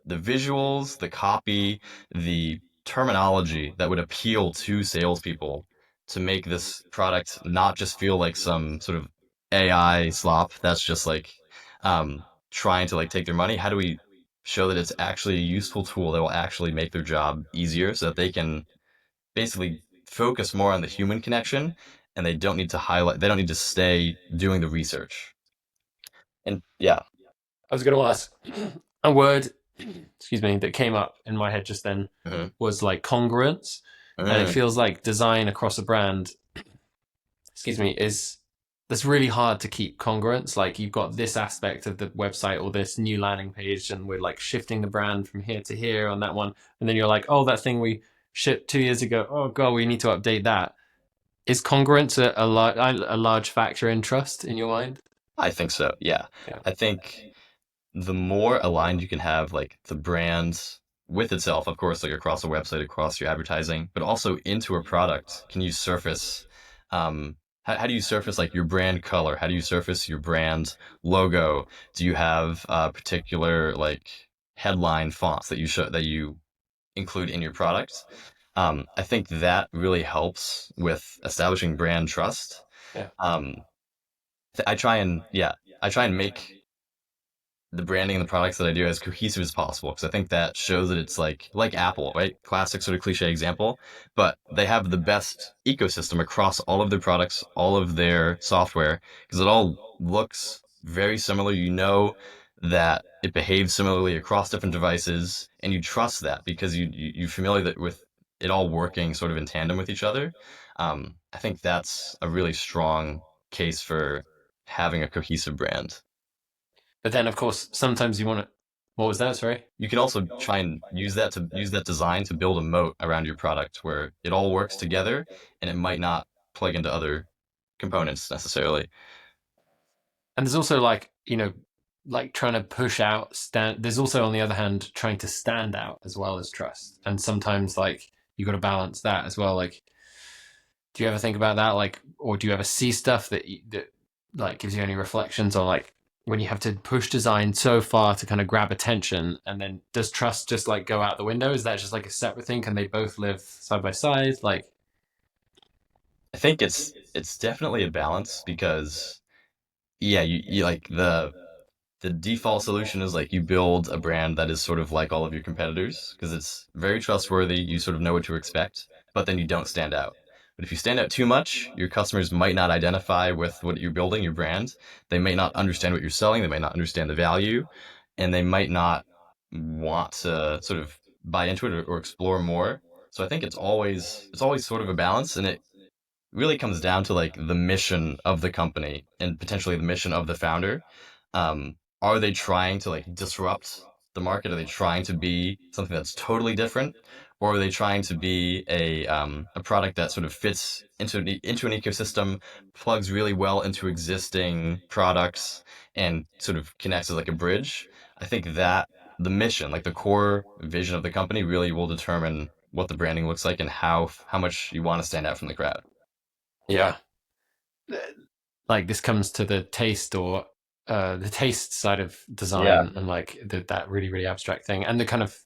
visuals, the copy, the terminology that would appeal to salespeople to make this product not just feel like some sort of AI slop that's just like trying to like take their money. How do we show that it's actually a useful tool that will actually make their job easier so that they can basically focus more on the human connection and they don't need to stay doing the research. And yeah. I was going to ask a word, excuse me, that came up in my head just then Mhm. was like congruence, and it Mm. feels like design across a brand, excuse me, is that's really hard to keep congruence. Like you've got this aspect of the website or this new landing page, and we're like shifting the brand from here to here on that one, and then you're like, oh, that thing we shipped 2 years ago. Oh god, we need to update that. Is congruence a large factor in trust in your mind? I think so. Yeah. Yeah. I think the more aligned you can have like the brand with itself, of course, like across the website, across your advertising, but also into a product, can you surface how do you surface like your brand color? How do you surface your brand logo? Do you have particular like headline fonts that you include in your product? I think that really helps with establishing brand trust. Yeah. Um, I try and make the branding and the products that I do as cohesive as possible because I think that shows that it's like Apple, right? Classic sort of cliche example, but they have the best ecosystem across all of their products, all of their software because it all looks very similar. You know that it behaves similarly across different devices, and you trust that because you're familiar with it all working sort of in tandem with each other. I think that's a really strong case for having a cohesive brand. But then, of course, sometimes you want to. What was that? Sorry. You can also try and use that design to build a moat around your product where it all works together and it might not plug into other components necessarily. And there's also like like trying to push out stand. There's also on the other hand trying to stand out as well as trust. And sometimes like you got to balance that as well. Like, do you ever think about that? Like, or do you ever see stuff that like gives you any reflections on like when you have to push design so far to kind of grab attention, and then does trust just like go out the window? Is that just like a separate thing? Can they both live side by side? Like, I think it's definitely a balance because yeah, you like the default solution is like you build a brand that is sort of like all of your competitors because it's very trustworthy. You sort of know what to expect, but then you don't stand out. But if you stand out too much, your customers might not identify with what you're building, your brand. They may not understand what you're selling. They may not understand the value, and they might not want to sort of buy into it or explore more. So I think it's always sort of a balance, and it really comes down to like the mission of the company and potentially the mission of the founder. Are they trying to like disrupt the market? Are they trying to be something that's totally different, or are they trying to be a product that sort of fits into an ecosystem, plugs really well into existing products, and sort of connects as like a bridge? I think that the mission, like the core vision of the company, really will determine what the branding looks like and how much you want to stand out from the crowd. yeah, like this comes to the taste or the taste side of Yeah. design and like that really really abstract thing and the kind of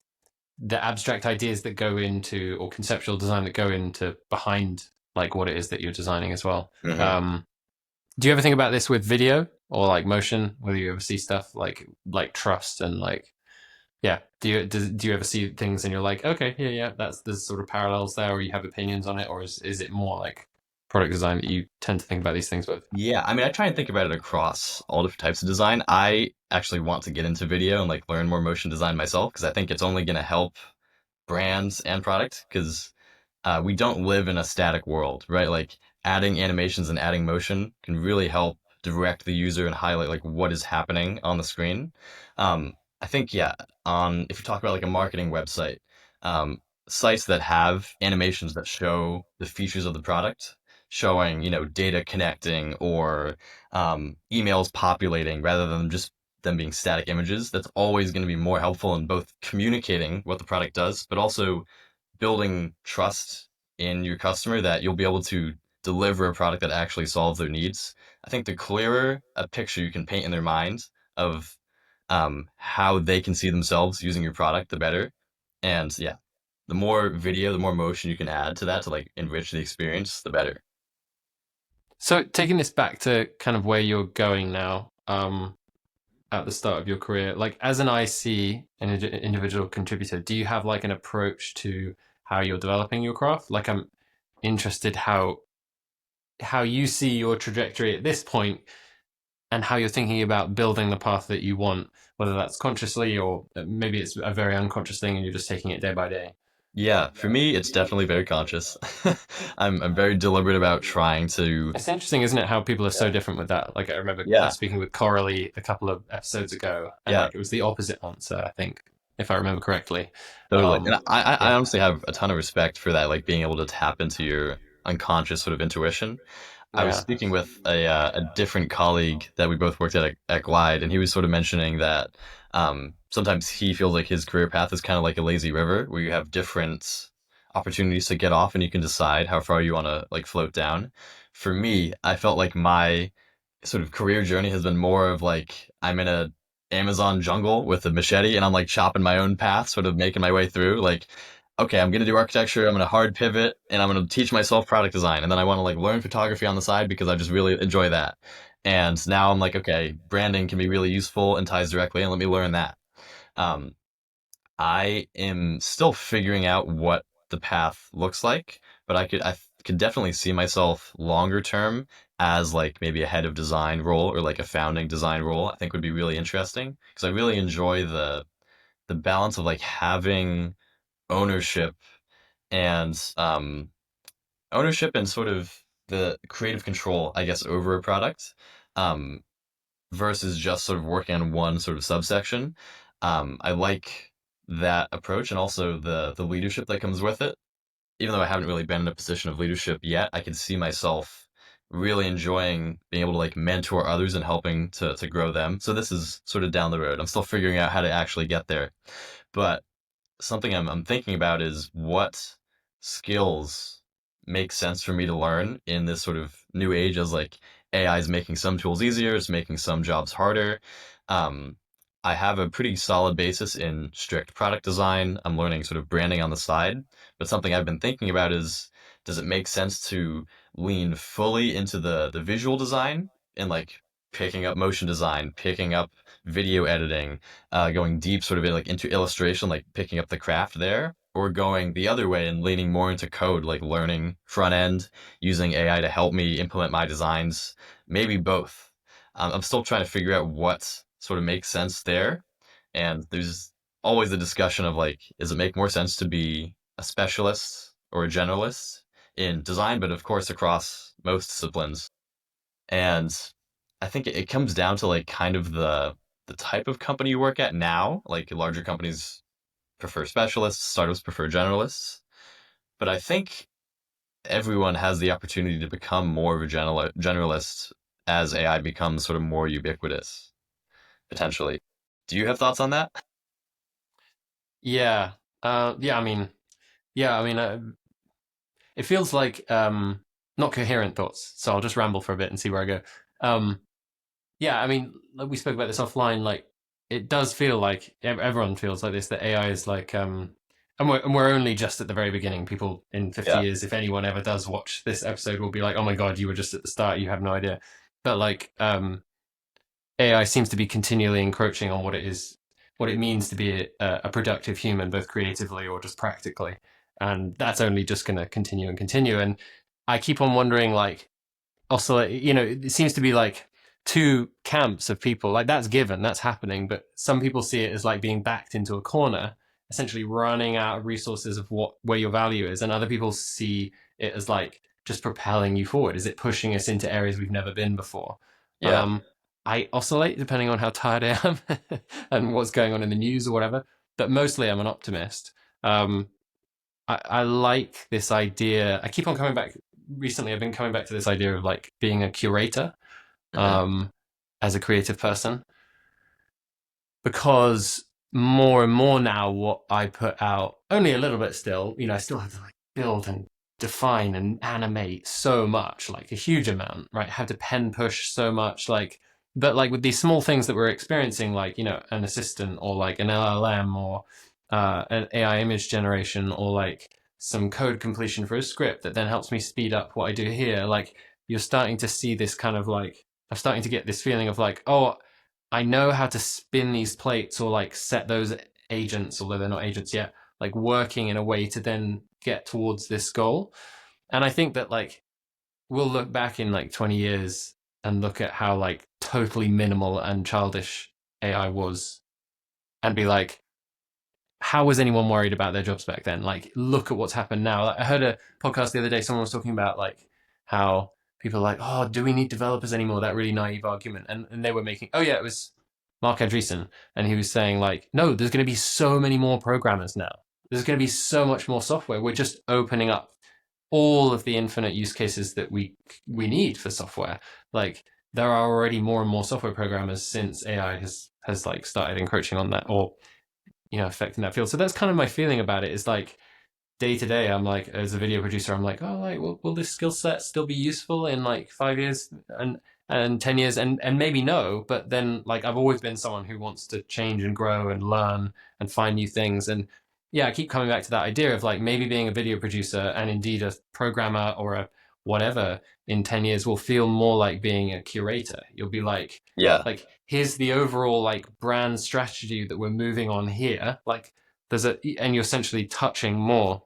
the abstract ideas that go into or conceptual design that go into behind like what it is that you're designing as well. Hmm. Do you ever think about this with video or like motion? Whether you ever see stuff like trust and like yeah, do you ever see things and you're like okay yeah that's there's sort of parallels there, or you have opinions on it, or is it more like product design that you tend to think about these things with? Yeah, I mean, I try and think about it across all different types of design. I actually want to get into video and like learn more motion design myself because I think it's only going to help brands and product because we don't live in a static world, right? Like adding animations and adding motion can really help direct the user and highlight like what is happening on the screen. I think yeah, on if you talk about like a marketing website, sites that have animations that show the features of the product, showing data connecting or emails populating rather than just them being static images, that's always going to be more helpful in both communicating what the product does, but also building trust in your customer that you'll be able to deliver a product that actually solves their needs. I think the clearer a picture you can paint in their mind of how they can see themselves using your product, the better. And yeah, the more video, the more motion you can add to that to like enrich the experience, the better. So taking this back to kind of where you're going now, at the start of your career, like as an IC, an individual contributor, do you have like an approach to how you're developing your craft? Like I'm interested how you see your trajectory at this point and how you're thinking about building the path that you want, whether that's consciously or maybe it's a very unconscious thing and you're just taking it day by day. Yeah, for me, it's definitely very conscious. I'm very deliberate about trying to. It's interesting, isn't it, how people are so different with that? Like I remember Yeah, speaking with Coralie a couple of episodes ago, and yeah, like it was the opposite answer, I think, if I remember correctly. totally. And I Yeah, honestly have a ton of respect for that, like being able to tap into your unconscious sort of intuition. I was yeah. speaking with a different colleague that we both worked at Glide, and he was sort of mentioning that sometimes he feels like his career path is kind of like a lazy river, where you have different opportunities to get off, and you can decide how far you want to like float down. For me, I felt like my sort of career journey has been more of like I'm in a Amazon jungle with a machete and I'm like chopping my own path, sort of making my way through. Like, okay, I'm gonna do architecture, I'm gonna hard pivot, and I'm gonna teach myself product design, and then I want to like learn photography on the side because I just really enjoy that. And now I'm like, okay, branding can be really useful and ties directly, and let me learn that. Um, I am still figuring out what the path looks like, but I could definitely see myself longer term as like maybe a head of design role or like a founding design role. I think would be really interesting because I really enjoy the balance of like having ownership and ownership and sort of the creative control, I guess, over a product. Um, versus just sort of working on one sort of subsection. I like that approach and also the leadership that comes with it. Even though I haven't really been in a position of leadership yet, I can see myself really enjoying being able to like mentor others and helping to grow them. So this is sort of down the road. I'm still figuring out how to actually get there. But something I'm thinking about is what skills make sense for me to learn in this sort of new age as like AI is making some tools easier, it's making some jobs harder. Um, I have a pretty solid basis in strict product design. I'm learning sort of branding on the side, but something I've been thinking about is does it make sense to lean fully into the visual design and like picking up motion design, picking up video editing, going deep sort of like into illustration, like picking up the craft there, or going the other way and leaning more into code, like learning front end, using AI to help me implement my designs, maybe both. I'm still trying to figure out what sort of makes sense there. And there's always the discussion of like, does it make more sense to be a specialist or a generalist in design, but of course across most disciplines? And I think it comes down to like kind of the type of company you work at now. Like larger companies prefer specialists, startups prefer generalists. But I think everyone has the opportunity to become more of a generalist as AI becomes sort of more ubiquitous, potentially. Do you have thoughts on that? Yeah. Yeah, I mean, yeah, I mean, it feels like not coherent thoughts. So I'll just ramble for a bit and see where I go. Um, yeah, I mean, like we spoke about this offline. Like, it does feel like everyone feels like this. That AI is like, and we're only just at the very beginning. People in 50 Yeah. years, if anyone ever does watch this episode, will be like, "Oh my god, you were just at the start. You have no idea." But like, AI seems to be continually encroaching on what it is, what it means to be a productive human, both creatively or just practically, and that's only just going to continue and continue. And I keep on wondering, like, also, it seems to be like two camps of people. Like that's given, that's happening, but some people see it as like being backed into a corner, essentially running out of resources of what where your value is, and other people see it as like just propelling you forward. Is it pushing us into areas we've never been before? Yeah. Um, I oscillate depending on how tired I am and what's going on in the news or whatever. But mostly, I'm an optimist. Um, I like this idea. I keep on coming back recently. I've been coming back to this idea of like being a curator Hmm. um, as a creative person because more and more now what I put out, only a little bit still, I still have to like build and define and animate so much, like a huge amount, right? Have to pen push so much, like, but like with these small things that we're experiencing, like, an assistant or like an LLM or an AI image generation or like some code completion for a script that then helps me speed up what I do here. Like, you're starting to see this kind of like, I'm starting to get this feeling of like, oh, I know how to spin these plates or like set those agents, although they're not agents yet, like working in a way to then get towards this goal. And I think that like we'll look back in like 20 years and look at how like totally minimal and childish AI was and be like, how was anyone worried about their jobs back then? Like, look at what's happened now. Like, I heard a podcast the other day. Someone was talking about like how people are like, oh, do we need developers anymore? That really naive argument, and they were making, oh yeah, it was Mark Andreessen, and he was saying like, no, there's going to be so many more programmers now. There's going to be so much more software. We're just opening up all of the infinite use cases that we need for software. Like there are already more and more software programmers since AI has like started encroaching on that or affecting that field. So that's kind of my feeling about it. Is like day to day, I'm like, as a video producer, I'm like, oh, like, will this skill set still be useful in like 5 years and 10 years? And maybe no, but then like I've always been someone who wants to change and grow and learn and find new things. And yeah, I keep coming back to that idea of like maybe being a video producer and indeed a programmer or whatever in 10 years will feel more like being a curator. You'll be Yeah. like here's the overall like brand strategy that we're moving on here. Like and you're essentially touching more.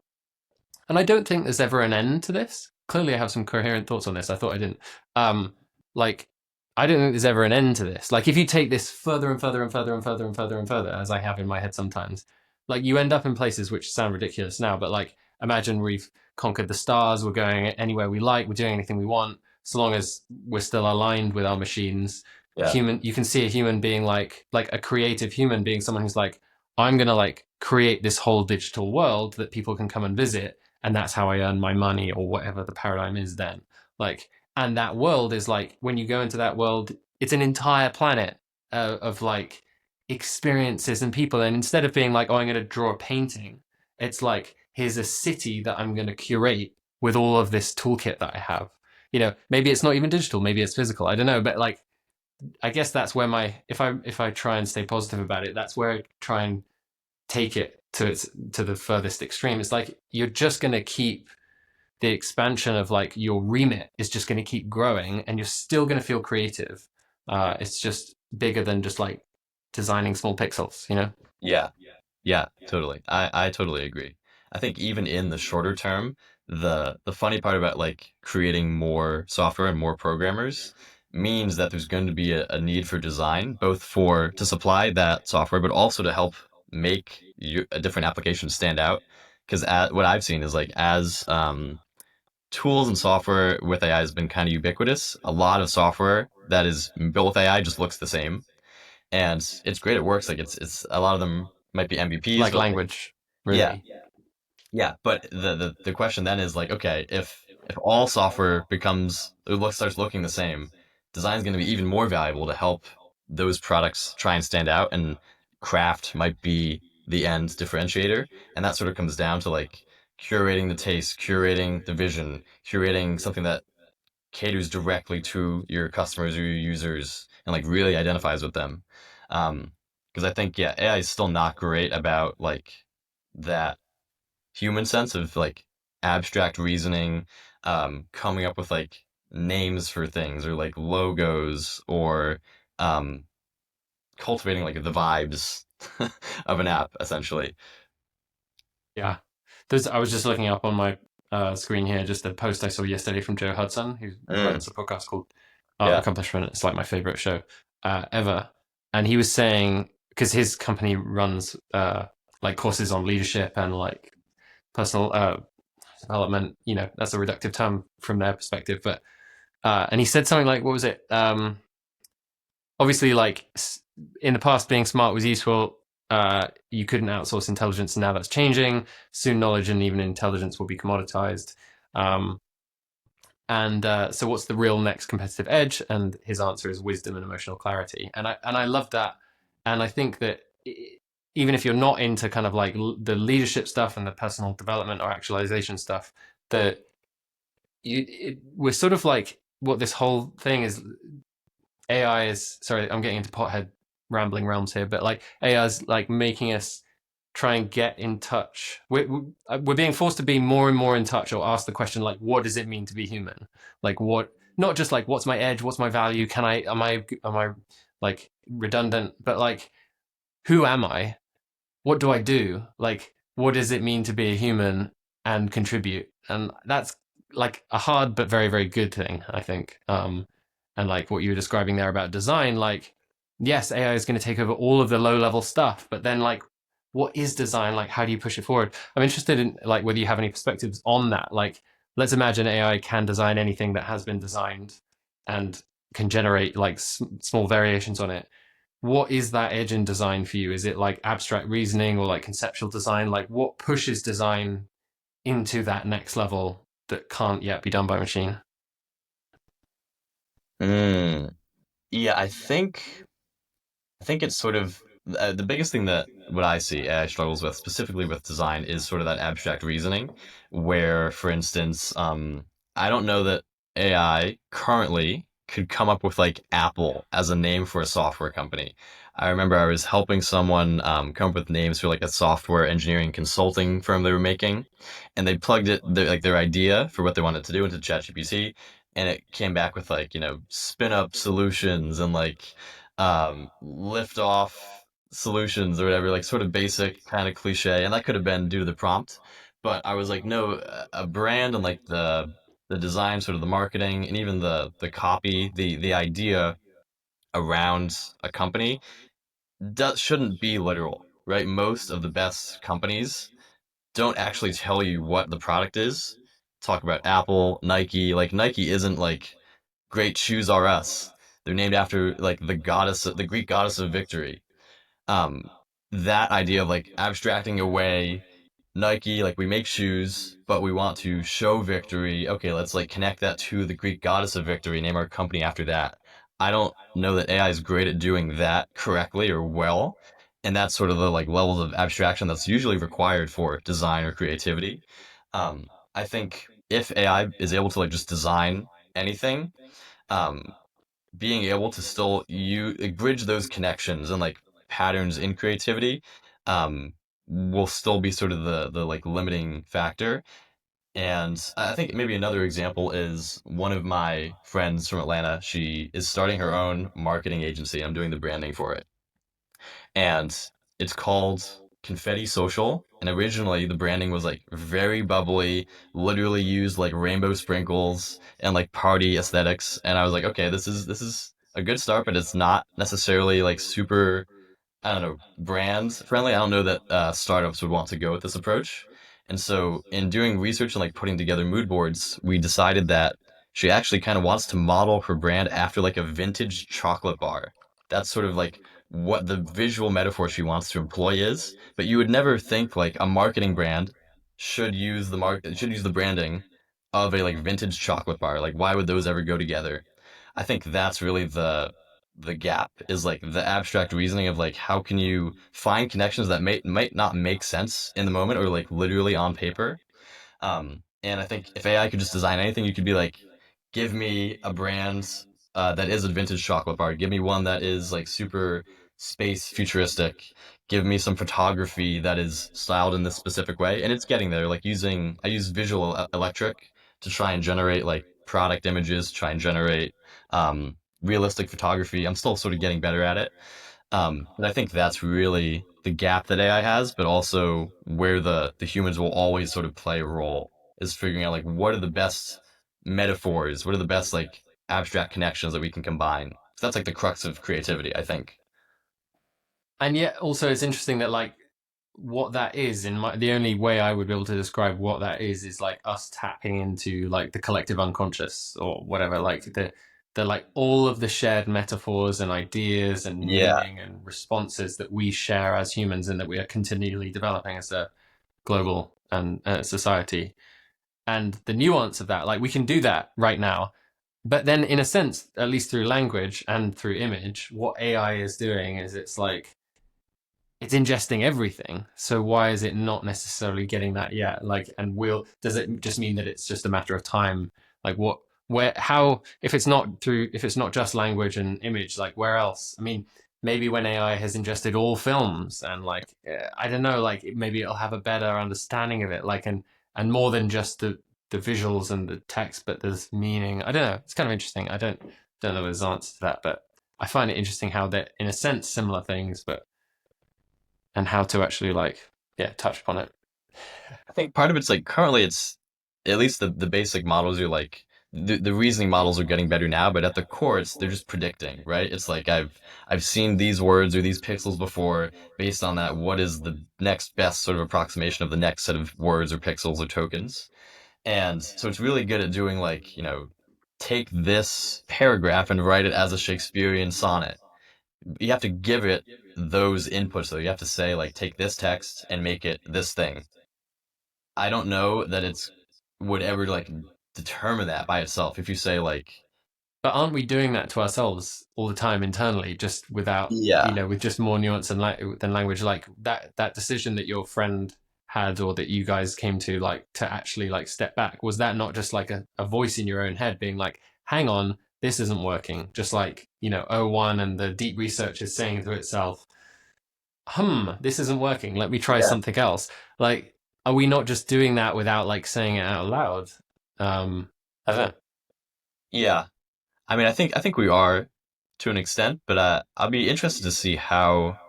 And I don't think there's ever an end to this. Clearly, I have some coherent thoughts on this. I thought I didn't. Um, like, I don't think there's ever an end to this. Like, if you take this further and further and further and further and further and further, as I have in my head sometimes, like you end up in places which sound ridiculous now, but like imagine we've conquered the stars, we're going anywhere we like, we're doing anything we want, so long as we're still aligned with our machines. Yeah. Human, you can see a human being like a creative human being someone who's like, I'm gonna like create this whole digital world that people can come and visit, and that's how I earn my money or whatever the paradigm is then. Like, and that world is like when you go into that world, it's an entire planet of like experiences and people. And instead of being like, oh, I'm going to draw a painting, it's like here's a city that I'm going to curate with all of this toolkit that I have. You know, maybe it's not even digital, maybe it's physical. I don't know, but like I guess that's where my if I try and stay positive about it, that's where I try and take it to the furthest extreme. It's like you're just going to keep the expansion of like your remit is just going to keep growing, and you're still going to feel creative. It's just bigger than just like designing small pixels, you know? Yeah. Yeah, totally. I totally agree. I think even in the shorter term, the funny part about like creating more software and more programmers means that there's going to be a need for design, both for to supply that software, but also to help make a different application stand out. Because what I've seen is like as tools and software with AI has been kind of ubiquitous, a lot of software that is built with AI just looks the same, and it's great. It works. Like it's a lot of them might be MVPs, Like but like language, yeah, really. yeah. But the question then is like, okay, if all software starts looking the same, design is going to be even more valuable to help those products try and stand out, and craft might be the end differentiator, and that sort of comes down to like curating the taste, curating the vision, curating something that caters directly to your customers or your users and like really identifies with them. Because I think yeah, AI is still not great about like that human sense of like abstract reasoning, coming up with like names for things or like logos or um, cultivating like the vibes of an app essentially. Yeah. I was just looking up on my screen here, just a post I saw yesterday from Joe Hudson, who Mm, runs a podcast called yeah. Accomplishment. It's like my favorite show ever. And he was saying, because his company runs like courses on leadership and like personal development, you know, that's a reductive term from their perspective. But, and he said something like, what was it? Obviously, like in the past, being smart was useful. You couldn't outsource intelligence, and now that's changing. Soon, knowledge and even intelligence will be commoditized. Um, and so, what's the real next competitive edge? And his answer is wisdom and emotional clarity. And I love that. And I think that even if you're not into kind of like the leadership stuff and the personal development or actualization stuff, that we're sort of like what this whole thing is. AI is sorry, I'm getting into pothead rambling realms here, but like AI is like making us try and get in touch. We're being forced to be more and more in touch, or ask the question like, what does it mean to be human? Like, what? Not just like, what's my edge? What's my value? Can I? Am I like redundant? But like, who am I? What do I do? Like, what does it mean to be a human and contribute? And that's like a hard but very, very good thing, I think. And like what you were describing there about design, like, yes, AI is going to take over all of the low level stuff, but then like, what is design? Like, how do you push it forward? I'm interested in like whether you have any perspectives on that. Like, let's imagine AI can design anything that has been designed and can generate like small variations on it. What is that edge in design for you? Is it like abstract reasoning or like conceptual design? Like what pushes design into that next level that can't yet be done by machine? Mm. Yeah, I think it's sort of the biggest thing that what I see AI struggles with, specifically with design, is sort of that abstract reasoning, where, for instance, I don't know that AI currently could come up with like Apple as a name for a software company. I remember I was helping someone come up with names for like a software engineering consulting firm they were making, and they plugged their idea for what they wanted to do into ChatGPT, and it came back with like spin up solutions and like lift off solutions or whatever, like sort of basic kind of cliche, and that could have been due to the prompt. But I was like, no, a brand and like the design, sort of the marketing, and even the copy, the idea around a company shouldn't be literal, right? Most of the best companies don't actually tell you what the product is. Talk about Apple, Nike. Like Nike isn't like great shoes are us. They're named after like the Greek goddess of victory. um that idea of like abstracting away Nike, like we make shoes, but we want to show victory. Okay, let's like connect that to the Greek goddess of victory, name our company after that. I don't know that AI is great at doing that correctly or well, and that's sort of the like levels of abstraction that's usually required for design or creativity. I think if AI is able to like just design anything, um, being able to still you like, bridge those connections and like patterns in creativity will still be sort of the like limiting factor. And I think maybe another example is one of my friends from Atlanta. She is starting her own marketing agency. I'm doing the branding for it, and it's called Confetti Social. And originally, the branding was like very bubbly, literally used like rainbow sprinkles and like party aesthetics. And I was like, okay, this is a good start, but it's not necessarily like super, I don't know, brand friendly. I don't know that startups would want to go with this approach. And so, in doing research and like putting together mood boards, we decided that she actually kind of wants to model her brand after like a vintage chocolate bar. That's sort of like what the visual metaphor she wants to employ is. But you would never think like a marketing brand should use the branding of a like vintage chocolate bar. Like, why would those ever go together? I think that's really the gap is like the abstract reasoning of like how can you find connections that might not make sense in the moment or like literally on paper. And I think if AI could just design anything, you could be like, give me a brand that is a vintage chocolate bar. Give me one that is like super space futuristic. Give me some photography that is styled in this specific way, and it's getting there. Like I use Visual Electric to try and generate like product images, try and generate realistic photography. I'm still sort of getting better at it. But I think that's really the gap that AI has, but also where the humans will always sort of play a role is figuring out like what are the best metaphors, what are the best like abstract connections that we can combine. So that's like the crux of creativity, I think. And yet, also, it's interesting that like what that is the only way I would be able to describe what that is like us tapping into like the collective unconscious or whatever, like the like all of the shared metaphors and ideas and Yeah. meaning and responses that we share as humans and that we are continually developing as a global and society. And the nuance of that, like we can do that right now, but then in a sense, at least through language and through image, what AI is doing is it's ingesting everything. So why is it not necessarily getting that yet? Like, and will does it just mean that it's just a matter of time? Like, what, where, how? If it's not just language and image, like where else? I mean, maybe when AI has ingested all films and like I don't know, like maybe it'll have a better understanding of it. Like, and more than just the visuals and the text, but there's meaning. I don't know. It's kind of interesting. I don't know there's an answer to that, but I find it interesting how they're in a sense similar things, but and how to actually like touch upon it. I think part of it's like currently it's at least the basic models are like the reasoning models are getting better now, but at the core it's they're just predicting, right? It's like I've seen these words or these pixels before. Based on that, what is the next best sort of approximation of the next set of words or pixels or tokens? And so it's really good at doing like, take this paragraph and write it as a Shakespearean sonnet. You have to give it those inputs though. You have to say like take this text and make it this thing. I don't know that it's would ever like determine that by itself. If you say like, But aren't we doing that to ourselves all the time internally, just without yeah, with just more nuance than language? Like that decision that your friend had or that you guys came to like to actually like step back, was that not just like a voice in your own head being like, hang on, this isn't working. Just like, O1 and the deep research is saying to itself, this isn't working. Let me try Yeah. something else. Like, are we not just doing that without like saying it out loud? I don't know. Yeah. I mean, I think we are to an extent, but I'll be interested to see how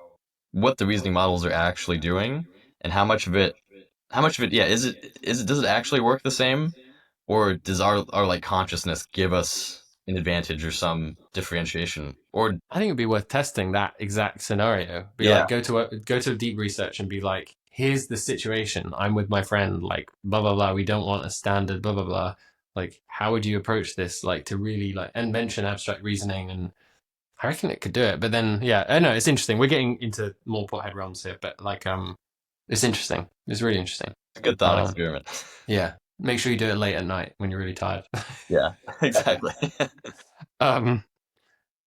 what the reasoning models are actually doing and how much of it, yeah, does it actually work the same, or does our like consciousness give us an advantage or some differentiation? Or I think it'd be worth testing that exact scenario. Be yeah, like, go to deep research and be like, here's the situation. I'm with my friend, like blah blah blah. We don't want a standard blah blah blah. Like, how would you approach this? Like to really like and mention abstract reasoning, and I reckon it could do it. But then, yeah, I know it's interesting. We're getting into more pothead realms here, but like, it's interesting. It's really interesting. it's a good thought Uh, experiment. yeah. Make sure you do it late at night when you're really tired. Yeah, exactly. um,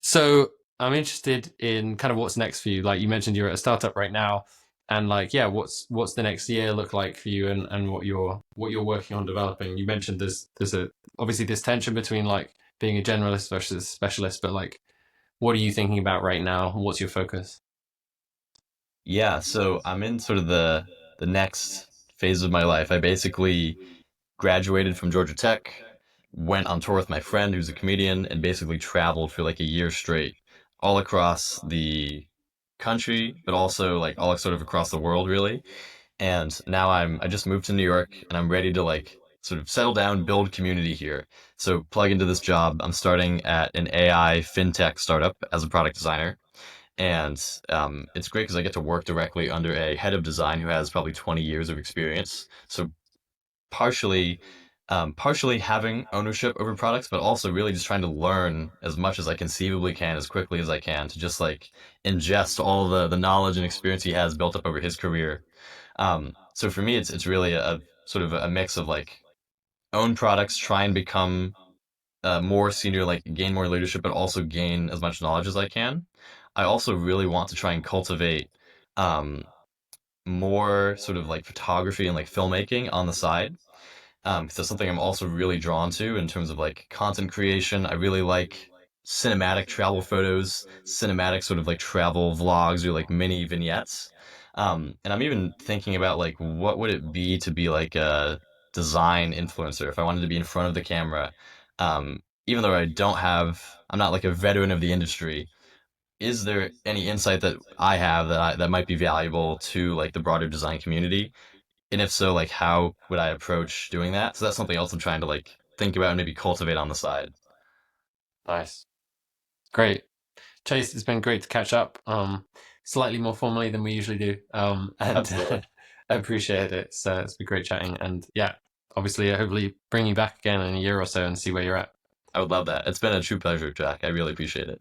So I'm interested in kind of what's next for you. Like you mentioned, you're at a startup right now, and like, yeah, what's the next year look like for you, and what you're working on developing. You mentioned there's a obviously this tension between like being a generalist versus specialist, but like, what are you thinking about right now? What's your focus? Yeah, so I'm in sort of the next phase of my life. I basically graduated from Georgia Tech, went on tour with my friend who's a comedian, and basically traveled for like a year straight, all across the country, but also like all sort of across the world, really. And now I just moved to New York, and I'm ready to like sort of settle down, build community here. So plug into this job. I'm starting at an AI fintech startup as a product designer. And it's great because I get to work directly under a head of design who has probably 20 years of experience. So partially partially having ownership over products, but also really just trying to learn as much as I conceivably can, as quickly as I can, to just like ingest all the knowledge and experience he has built up over his career. So for me, it's really a sort of a mix of like own products, try and become more senior, like gain more leadership, but also gain as much knowledge as I can. I also really want to try and cultivate um, more sort of like photography and like filmmaking on the side. So something I'm also really drawn to in terms of like content creation. I really like cinematic travel photos, cinematic sort of like travel vlogs or like mini vignettes. And I'm even thinking about like what would it be to be like a design influencer if I wanted to be in front of the camera. Even though I'm not like a veteran of the industry. Is there any insight that I have that might be valuable to like the broader design community? And if so, like how would I approach doing that? So that's something else I'm trying to like think about and maybe cultivate on the side. Nice, great. Chase, it's been great to catch up. Slightly more formally than we usually do. And Absolutely. I appreciate it. So it's been great chatting. And yeah, obviously, hopefully bring you back again in a year or so and see where you're at. I would love that. It's been a true pleasure, Jack. I really appreciate it.